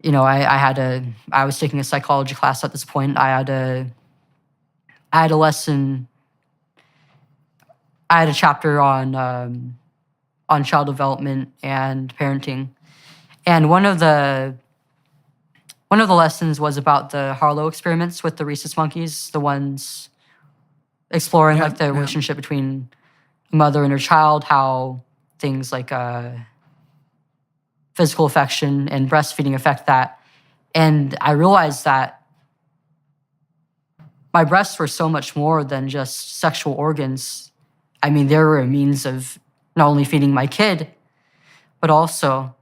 I was taking a psychology class at this point. I had a lesson, I had a chapter on child development and parenting. And one of the lessons was about the Harlow experiments with the rhesus monkeys, the ones exploring the relationship between a mother and her child, how things like physical affection and breastfeeding affect that. And I realized that my breasts were so much more than just sexual organs. I mean, they were a means of not only feeding my kid, but also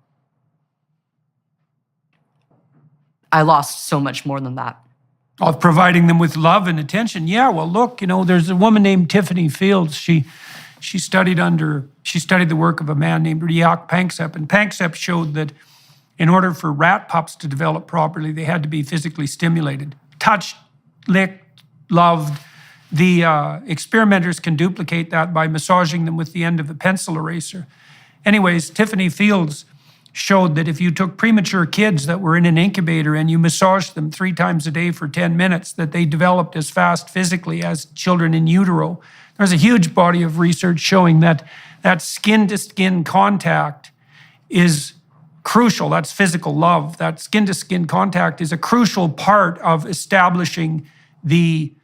I lost so much more than that. Of providing them with love and attention. Yeah, well, look, there's a woman named Tiffany Fields. She studied the work of a man named Riak Panksepp, and Panksepp showed that in order for rat pups to develop properly, they had to be physically stimulated, touched, licked, loved. The experimenters can duplicate that by massaging them with the end of a pencil eraser. Anyways, Tiffany Fields showed that if you took premature kids that were in an incubator and you massaged them 3 times a day for 10 minutes, that they developed as fast physically as children in utero. There's a huge body of research showing that skin-to-skin contact is crucial. That's physical love. That skin-to-skin contact is a crucial part of establishing the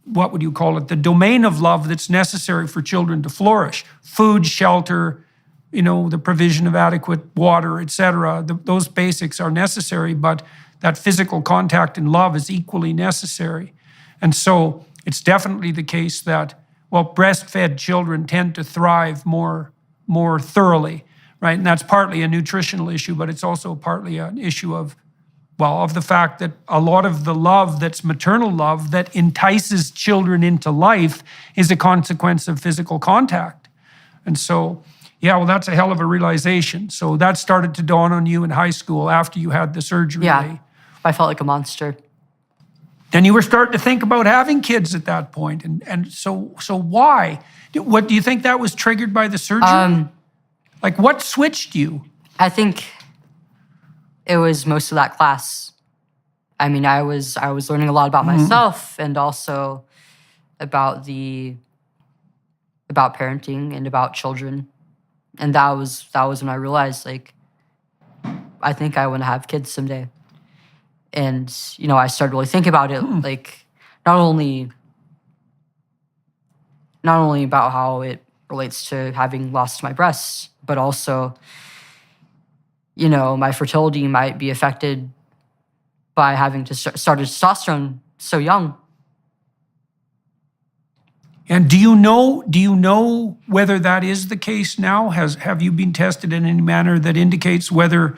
domain of love that's necessary for children to flourish. Food, shelter, the provision of adequate water, etc. Those basics are necessary, but that physical contact and love is equally necessary. And so it's definitely the case that, breastfed children tend to thrive more thoroughly, right? And that's partly a nutritional issue, but it's also partly an issue of the fact that a lot of the love that's maternal love that entices children into life is a consequence of physical contact. And so, that's a hell of a realization. So that started to dawn on you in high school after you had the surgery. Yeah, I felt like a monster. Then you were starting to think about having kids at that point. And so why? What do you think that was triggered by the surgery? What switched you? I think it was most of that class. I mean, I was learning a lot about myself and also about parenting and about children. And that was when I realized, I think I want to have kids someday. And, I started really thinking about it, not only about how it relates to having lost my breasts, but also, my fertility might be affected by having to start testosterone so young. And do you know whether that is the case now? Have you been tested in any manner that indicates whether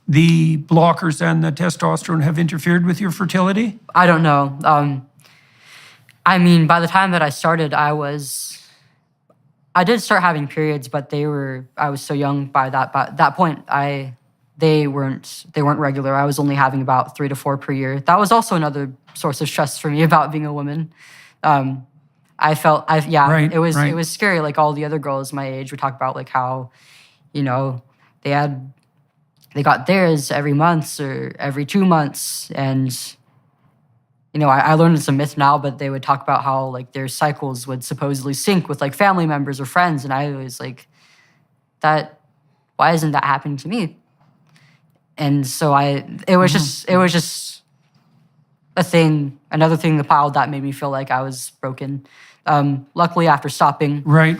the blockers and the testosterone have interfered with your fertility? I don't know. I mean, by the time that I started, I did start having periods, but I was so young by that point. They weren't regular. I was only having about 3 to 4 per year. That was also another source of stress for me about being a woman. Right, it was right. it was scary. Like all the other girls my age would talk about like how, they got theirs every month or every 2 months, and I learned it's a myth now, but they would talk about how like their cycles would supposedly sync with like family members or friends, and I was like, why isn't that happening to me? And so it was just another thing that piled that made me feel like I was broken. Luckily, after stopping, Right.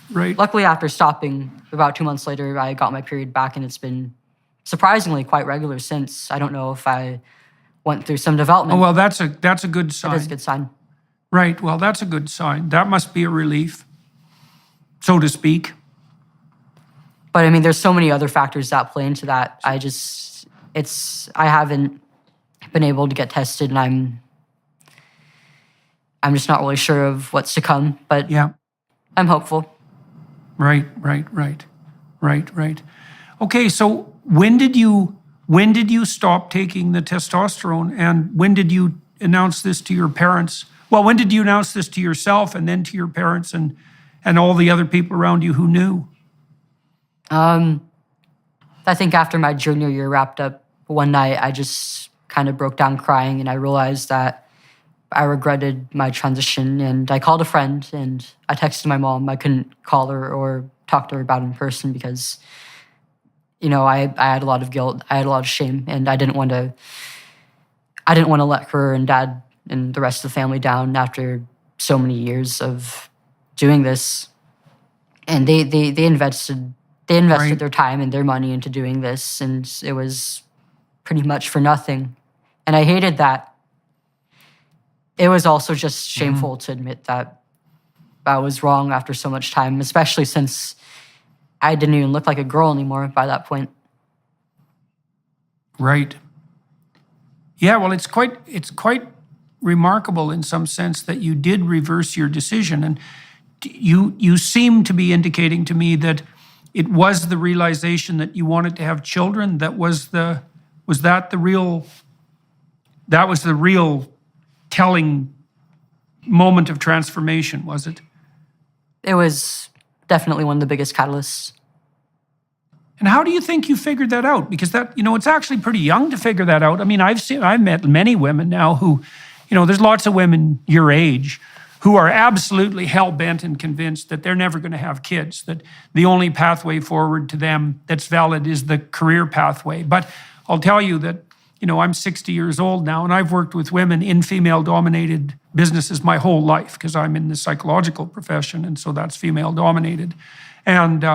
Luckily, after stopping, about 2 months later, I got my period back, and it's been surprisingly quite regular since. I don't know if I went through some development. Oh, well, that's a good sign. That is a good sign. Right. Well, that's a good sign. That must be a relief, so to speak. But I mean, there's so many other factors that play into that. I haven't been able to get tested, and I'm just not really sure of what's to come. But Yeah. I'm hopeful. Right. Okay, so when did you stop taking the testosterone, and when did you announce this to your parents? Well, when did you announce this to yourself and then to your parents and all the other people around you who knew? I think after my junior year wrapped up, one night I just kind of broke down crying, and I realized that I regretted my transition, and I called a friend and I texted my mom. I couldn't call her or talk to her about it in person because, I had a lot of guilt. I had a lot of shame, and I didn't want to let her and dad and the rest of the family down after so many years of doing this. And they invested Right. their time and their money into doing this, and it was pretty much for nothing. And I hated that. It was also just shameful to admit that I was wrong after so much time, especially since I didn't even look like a girl anymore by that point. Right. Yeah, well, it's quite remarkable in some sense that you did reverse your decision, and you seem to be indicating to me that it was the realization that you wanted to have children that was the real telling moment of transformation, was it? It was definitely one of the biggest catalysts. And how do you think you figured that out? Because that, it's actually pretty young to figure that out. I mean, I've met many women now who, there's lots of women your age who are absolutely hell-bent and convinced that they're never going to have kids, that the only pathway forward to them that's valid is the career pathway. But I'll tell you that, I'm 60 years old now, and I've worked with women in female-dominated businesses my whole life because I'm in the psychological profession, and so that's female-dominated. And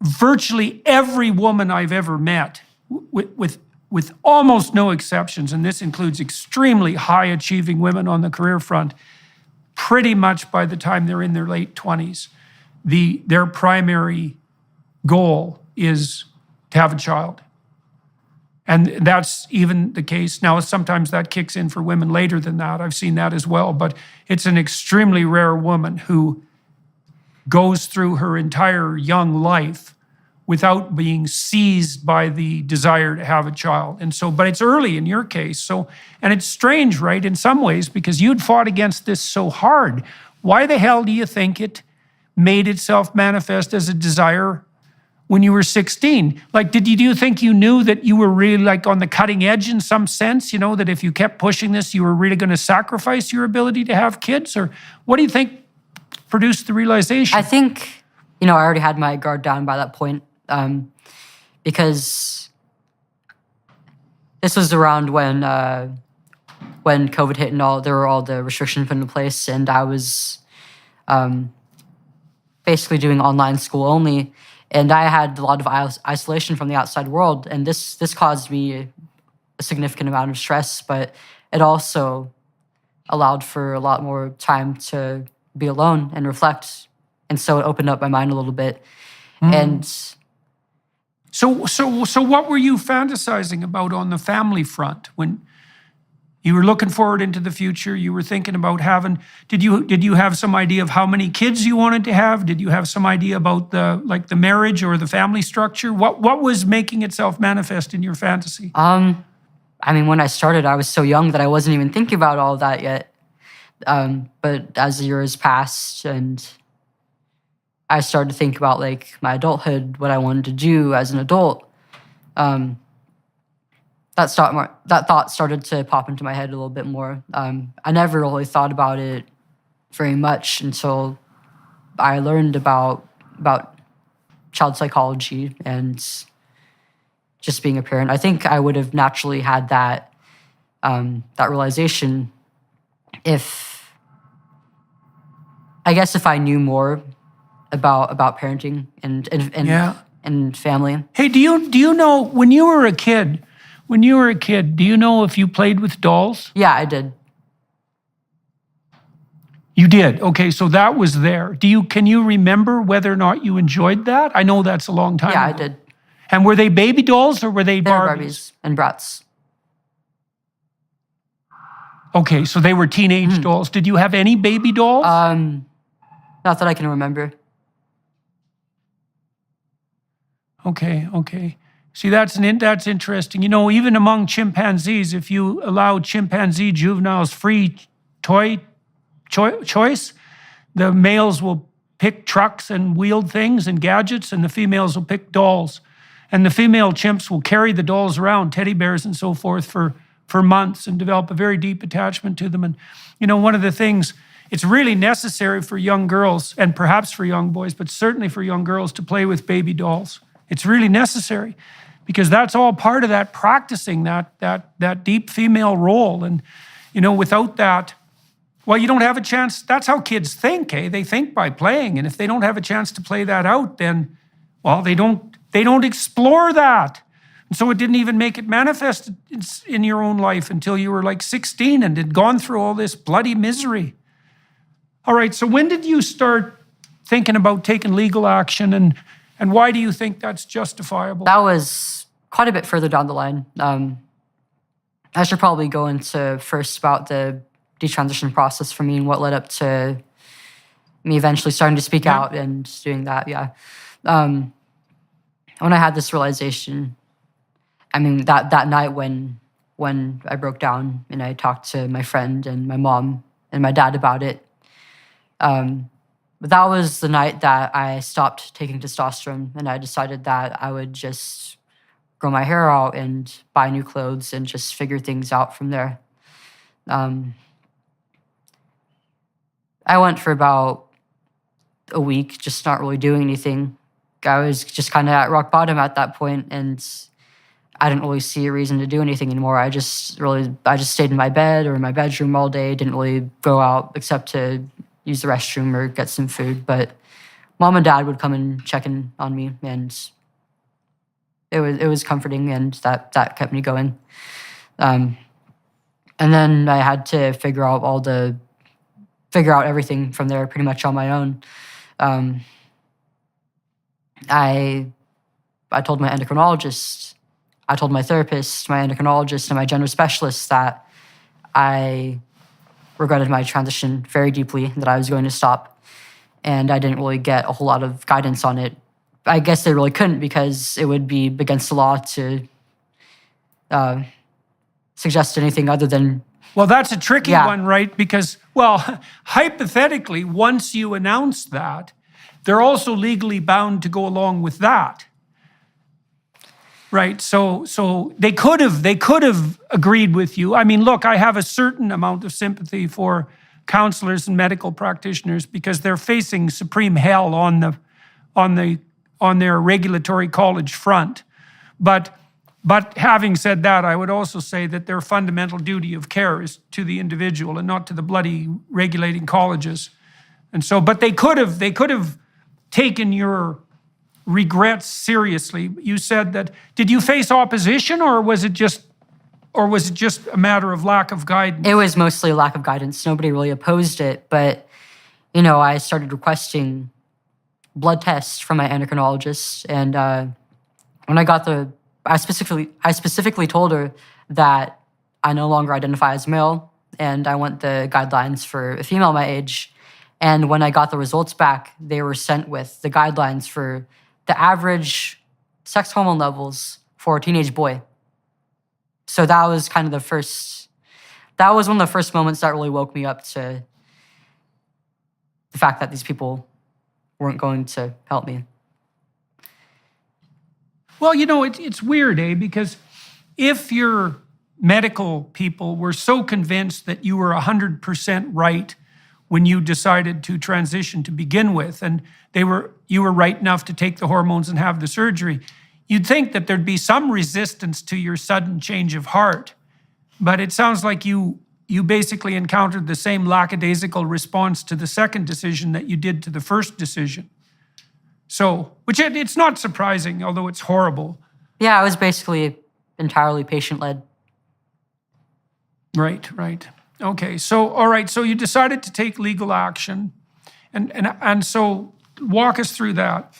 virtually every woman I've ever met, with almost no exceptions, and this includes extremely high-achieving women on the career front, pretty much by the time they're in their late 20s, their primary goal is to have a child. And that's even the case. Now, sometimes that kicks in for women later than that. I've seen that as well, but it's an extremely rare woman who goes through her entire young life without being seized by the desire to have a child. And so, but it's early in your case. So, and it's strange, right, in some ways, because you'd fought against this so hard. Why the hell do you think it made itself manifest as a desire when you were 16? Like, do you think you knew that you were really like on the cutting edge in some sense, that if you kept pushing this, you were really going to sacrifice your ability to have kids? Or what do you think produced the realization? I think, I already had my guard down by that point. Because this was around when COVID hit and there were all the restrictions put into place, and I was basically doing online school only, and I had a lot of isolation from the outside world, and this caused me a significant amount of stress, but it also allowed for a lot more time to be alone and reflect. And so it opened up my mind a little bit. And So what were you fantasizing about on the family front when you were looking forward into the future? You were thinking about having, did you have some idea of how many kids you wanted to have? Did you have some idea about the marriage or the family structure? What was making itself manifest in your fantasy? I mean, when I started, I was so young that I wasn't even thinking about all that yet. But as the years passed and I started to think about like my adulthood, what I wanted to do as an adult, that thought started to pop into my head a little bit more. I never really thought about it very much until I learned about child psychology and just being a parent. I think I would have naturally had that realization if I knew more about parenting and family. Hey, do you know when you were a kid, do you know if you played with dolls? Yeah, I did. You did. Okay, so that was there. Can you remember whether or not you enjoyed that? I know that's a long time Yeah, ago. I did. And were they baby dolls or were they They were Barbies? Barbies and Bratz. Okay, so they were teenage dolls. Did you have any baby dolls? Not that I can remember. Okay. See, that's interesting. You know, even among chimpanzees, if you allow chimpanzee juveniles free choice, the males will pick trucks and wheeled things and gadgets, and the females will pick dolls. And the female chimps will carry the dolls around, teddy bears and so forth, for months and develop a very deep attachment to them. And, you know, one of the things, it's really necessary for young girls, and perhaps for young boys, but certainly for young girls, to play with baby dolls. It's really necessary because that's all part of that practicing that deep female role. And, you know, without that, well, you don't have a chance. That's how kids think, eh? They think by playing. And if they don't have a chance to play that out, then, well, they don't explore that. And so it didn't even make it manifest in your own life until you were like 16 and had gone through all this bloody misery. All right, so when did you start thinking about taking legal action, and why do you think that's justifiable? That was quite a bit further down the line. I should probably go into first about the detransition process for me and what led up to me eventually starting to speak out and doing that, When I had this realization, I mean, that night when I broke down and I talked to my friend and my mom and my dad about it, but that was the night that I stopped taking testosterone and I decided that I would just grow my hair out and buy new clothes and just figure things out from there. I went for about a week, just not really doing anything. I was just kind of at rock bottom at that point, and I didn't really see a reason to do anything anymore. I just stayed in my bed or in my bedroom all day, didn't really go out except to use the restroom or get some food. But mom and dad would come and check in on me, and it was comforting, and that kept me going. And then I had to figure out everything from there pretty much on my own. I told my endocrinologist, I told my therapist, my endocrinologist, and my gender specialist that I regretted my transition very deeply, that I was going to stop. And I didn't really get a whole lot of guidance on it. I guess they really couldn't, because it would be against the law to suggest anything other than... Well, that's a tricky one, right? Because, well, hypothetically, once you announce that, they're also legally bound to go along with that, right? So they could have agreed with you. I mean, look, I have a certain amount of sympathy for counselors and medical practitioners because they're facing supreme hell on their regulatory college front. But having said that, I would also say that their fundamental duty of care is to the individual and not to the bloody regulating colleges. And so, but they could have taken your regrets seriously. You said that, did you face opposition, or was it just or was it just a matter of lack of guidance? It was mostly a lack of guidance. Nobody really opposed it, but, I started requesting blood tests from my endocrinologist, and when I got I specifically told her that I no longer identify as male, and I want the guidelines for a female my age. And when I got the results back, they were sent with the guidelines for the average sex hormone levels for a teenage boy. So that was kind of that was one of the first moments that really woke me up to the fact that these people weren't going to help me. Well, it's weird, because if your medical people were so convinced that you were 100% right when you decided to transition to begin with, and you were right enough to take the hormones and have the surgery, you'd think that there'd be some resistance to your sudden change of heart. But it sounds like you basically encountered the same lackadaisical response to the second decision that you did to the first decision. So, which it's not surprising, although it's horrible. Yeah, I was basically entirely patient-led. Right. Okay, so, all right, so you decided to take legal action. And so walk us through that.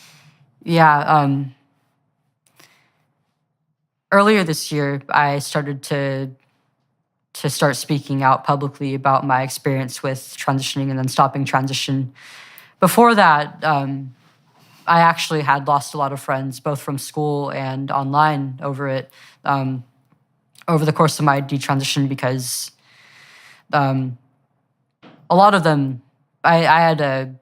Yeah, earlier this year, I started to start speaking out publicly about my experience with transitioning and then stopping transition. Before that, I actually had lost a lot of friends, both from school and online over it, over the course of my detransition, because a lot of them, I had a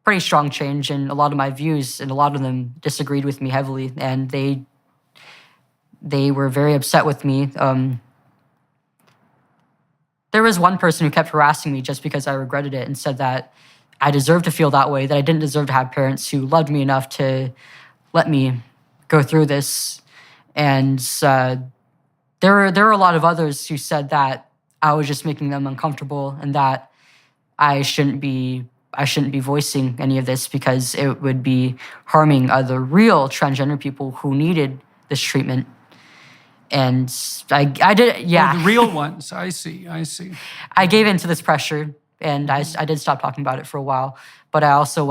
pretty strong change in a lot of my views, and a lot of them disagreed with me heavily, and they were very upset with me. There was one person who kept harassing me just because I regretted it and said that I deserved to feel that way, that I didn't deserve to have parents who loved me enough to let me go through this. And there were a lot of others who said that I was just making them uncomfortable and that I shouldn't be voicing any of this because it would be harming other real transgender people who needed this treatment. And I did, yeah. Oh, the real ones, I see. I gave in to this pressure, and I did stop talking about it for a while. But I also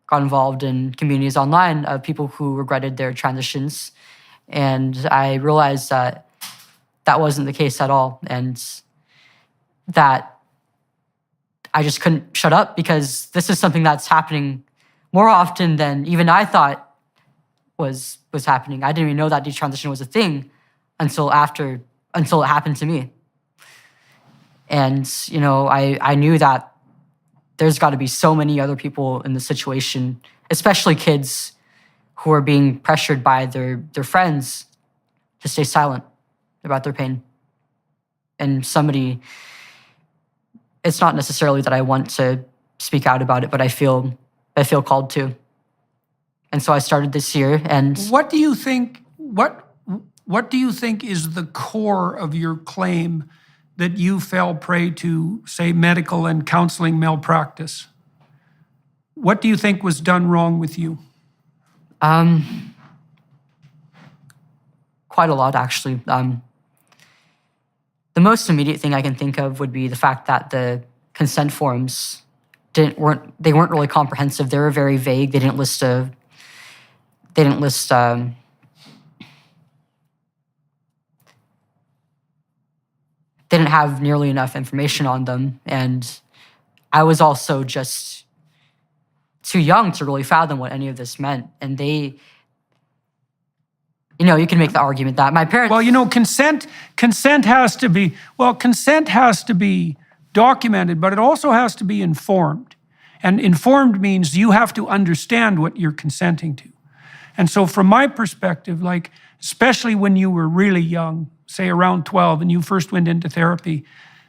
got involved in communities online of people who regretted their transitions. And I realized that that wasn't the case at all, and that I just couldn't shut up because this is something that's happening more often than even I thought was happening. I didn't even know that detransition was a thing until it happened to me. And, I knew that there's got to be so many other people in the situation, especially kids who are being pressured by their friends to stay silent about their pain. And it's not necessarily that I want to speak out about it, but I feel called to. And so I started this year. And what do you think is the core of your claim that you fell prey to, say, medical and counseling malpractice? What do you think was done wrong with you? Quite a lot, actually. The most immediate thing I can think of would be the fact that the consent forms weren't really comprehensive. They were very vague. They didn't list didn't have nearly enough information on them. And I was also just too young to really fathom what any of this meant. And you can make the argument that my parents... Well, consent has to be documented, but it also has to be informed. And informed means you have to understand what you're consenting to. And so from my perspective, especially when you were really young, say around 12, and you first went into therapy,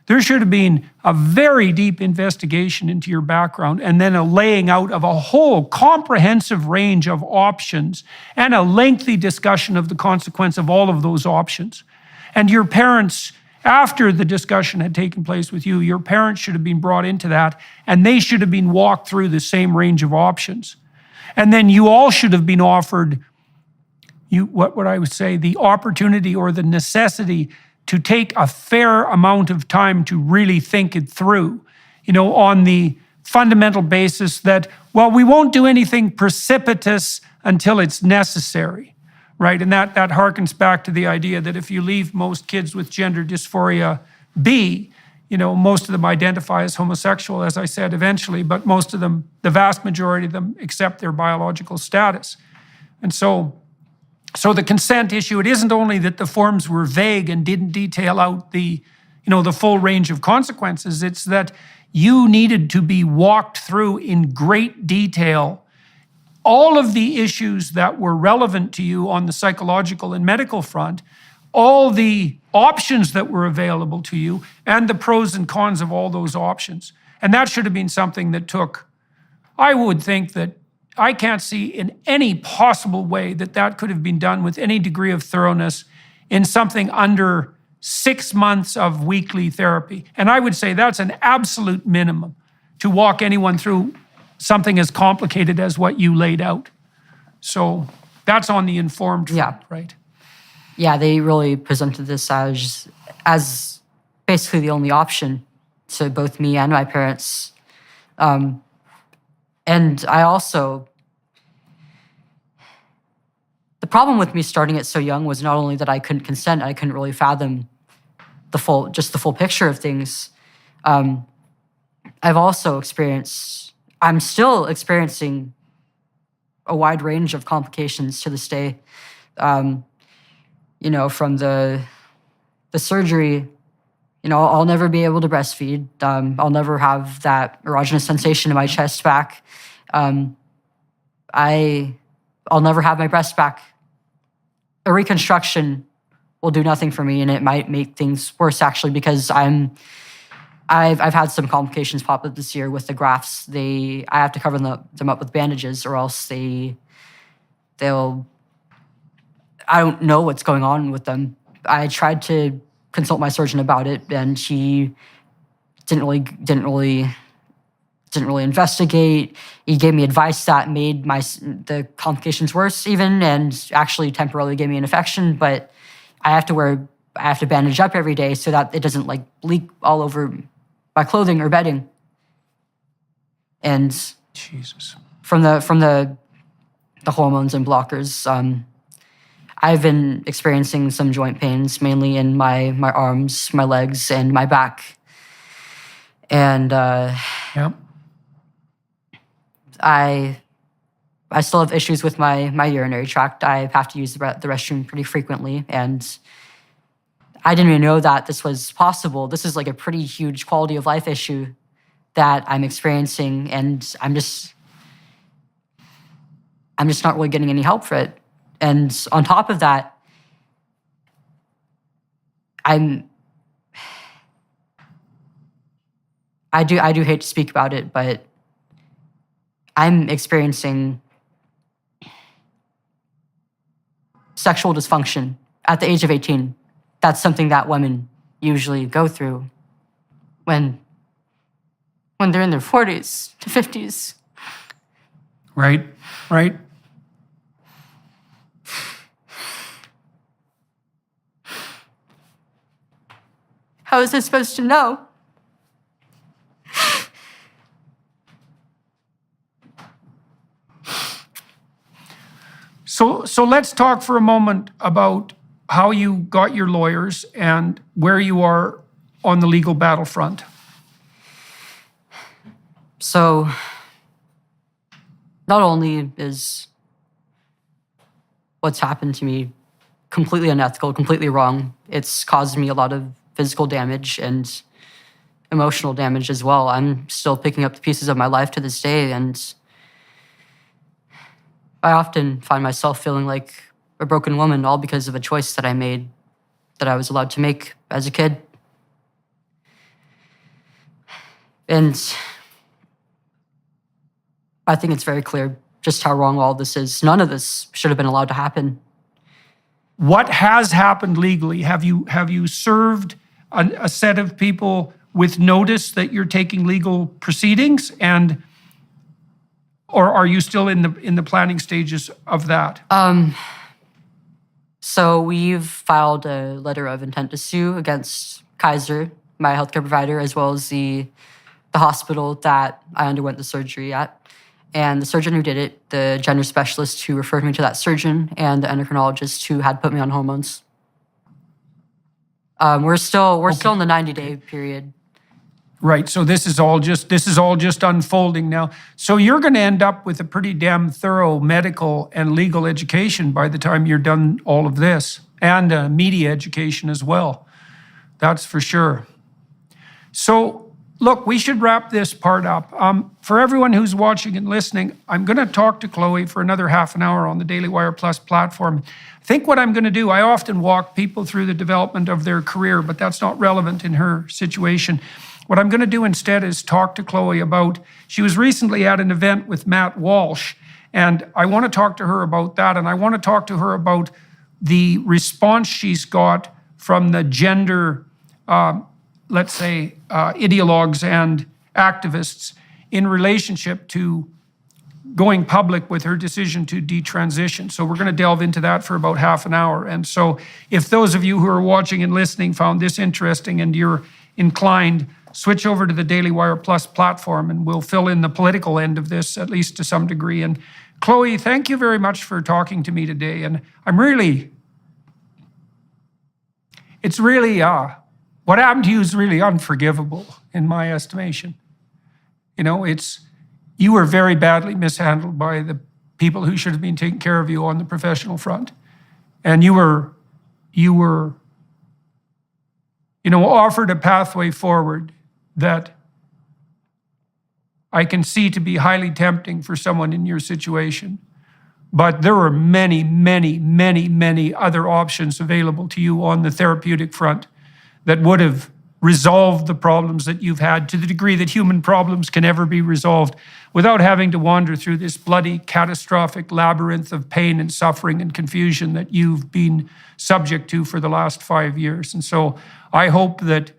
there should have been a very deep investigation into your background and then a laying out of a whole comprehensive range of options and a lengthy discussion of the consequence of all of those options. And your parents, after the discussion had taken place with you, your parents should have been brought into that, and they should have been walked through the same range of options. And then you all should have been offered, what would I would say, the opportunity or the necessity to take a fair amount of time to really think it through, on the fundamental basis that, well, we won't do anything precipitous until it's necessary, right? And that harkens back to the idea that if you leave most kids with gender dysphoria be, most of them identify as homosexual, as I said, eventually, but most of them, the vast majority of them, accept their biological status. And so the consent issue, it isn't only that the forms were vague and didn't detail out the full range of consequences, it's that you needed to be walked through in great detail all of the issues that were relevant to you on the psychological and medical front, all the options that were available to you, and the pros and cons of all those options. And that should have been something that took, I would think that I can't see in any possible way that could have been done with any degree of thoroughness in something under 6 months of weekly therapy. And I would say that's an absolute minimum to walk anyone through something as complicated as what you laid out. So that's on the informed front, right? Yeah, they really presented this as basically the only option to both me and my parents. And I also, the problem with me starting it so young was not only that I couldn't consent, I couldn't really fathom the full picture of things. I've also I'm still experiencing a wide range of complications to this day. From the surgery, I'll never be able to breastfeed. I'll never have that erogenous sensation in my chest back. I'll never have my breast back. A reconstruction will do nothing for me, and it might make things worse actually, because I've had some complications pop up this year with the grafts. I have to cover them up with bandages, or else they'll. I don't know what's going on with them. I tried to consult my surgeon about it, and he didn't really investigate. He gave me advice that made the complications worse even, and actually temporarily gave me an infection. But I have to bandage up every day so that it doesn't leak all over my clothing or bedding. And Jesus, from the hormones and blockers, I've been experiencing some joint pains, mainly in my arms, my legs, and my back. And I still have issues with my urinary tract. I have to use the restroom pretty frequently, and I didn't even know that this was possible. This is a pretty huge quality of life issue that I'm experiencing, and I'm just not really getting any help for it. And on top of that, I do hate to speak about it, but I'm experiencing sexual dysfunction at the age of 18. That's something that women usually go through when they're in their 40s to 50s. Right. How was I supposed to know? So let's talk for a moment about how you got your lawyers and where you are on the legal battlefront. So, not only is what's happened to me completely unethical, completely wrong, it's caused me a lot of physical damage and emotional damage as well. I'm still picking up the pieces of my life to this day, and I often find myself feeling like a broken woman, all because of a choice that I made, that I was allowed to make as a kid. And I think it's very clear just how wrong all this is. None of this should have been allowed to happen. What has happened legally? Have you served a set of people with notice that you're taking legal proceedings, or are you still in the planning stages of that? So we've filed a letter of intent to sue against Kaiser, my healthcare provider, as well as the hospital that I underwent the surgery at. And the surgeon who did it, the gender specialist who referred me to that surgeon, and the endocrinologist who had put me on hormones. We're still in the 90-day period. Right. So this is all just unfolding now. So you're going to end up with a pretty damn thorough medical and legal education by the time you're done all of this, and media education as well. That's for sure. So look, we should wrap this part up. For everyone who's watching and listening, I'm going to talk to Chloe for another half an hour on the Daily Wire Plus platform. I think what I'm going to do, I often walk people through the development of their career, but that's not relevant in her situation. What I'm going to do instead is talk to Chloe about, she was recently at an event with Matt Walsh, and I want to talk to her about that, and I want to talk to her about the response she's got from the gender, let's say, ideologues and activists in relationship to going public with her decision to detransition. So we're going to delve into that for about half an hour. And so if those of you who are watching and listening found this interesting and you're inclined, switch over to the Daily Wire Plus platform and we'll fill in the political end of this, at least to some degree. And Chloe, thank you very much for talking to me today. And it's really, what happened to you is really unforgivable in my estimation. You know, you were very badly mishandled by the people who should have been taking care of you on the professional front. And you were, offered a pathway forward that I can see to be highly tempting for someone in your situation. But there were many, many, many, many other options available to you on the therapeutic front that would have resolved the problems that you've had to the degree that human problems can ever be resolved without having to wander through this bloody, catastrophic labyrinth of pain and suffering and confusion that you've been subject to for the last 5 years. And so I hope that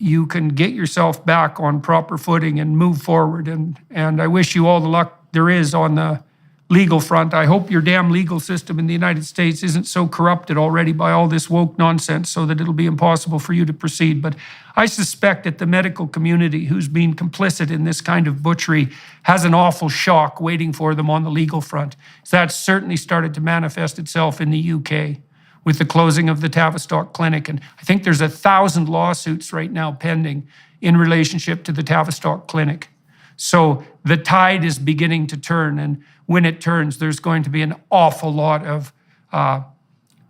you can get yourself back on proper footing and move forward. And I wish you all the luck there is on the legal front. I hope your damn legal system in the United States isn't so corrupted already by all this woke nonsense so that it'll be impossible for you to proceed. But I suspect that the medical community who's been complicit in this kind of butchery has an awful shock waiting for them on the legal front. That's certainly started to manifest itself in the UK with the closing of the Tavistock Clinic. And I think there's 1,000 lawsuits right now pending in relationship to the Tavistock Clinic. So the tide is beginning to turn, and when it turns, there's going to be an awful lot of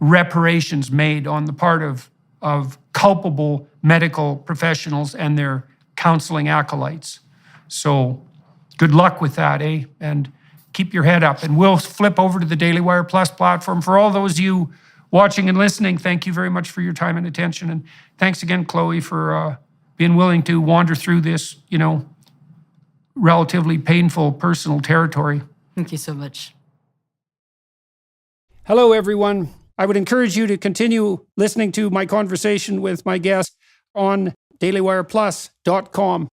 reparations made on the part of culpable medical professionals and their counseling acolytes. So good luck with that, eh? And keep your head up. And we'll flip over to the Daily Wire Plus platform. For all those of you watching and listening, thank you very much for your time and attention. And thanks again, Chloe, for being willing to wander through this, relatively painful personal territory. Thank you so much. Hello, everyone. I would encourage you to continue listening to my conversation with my guest on dailywireplus.com.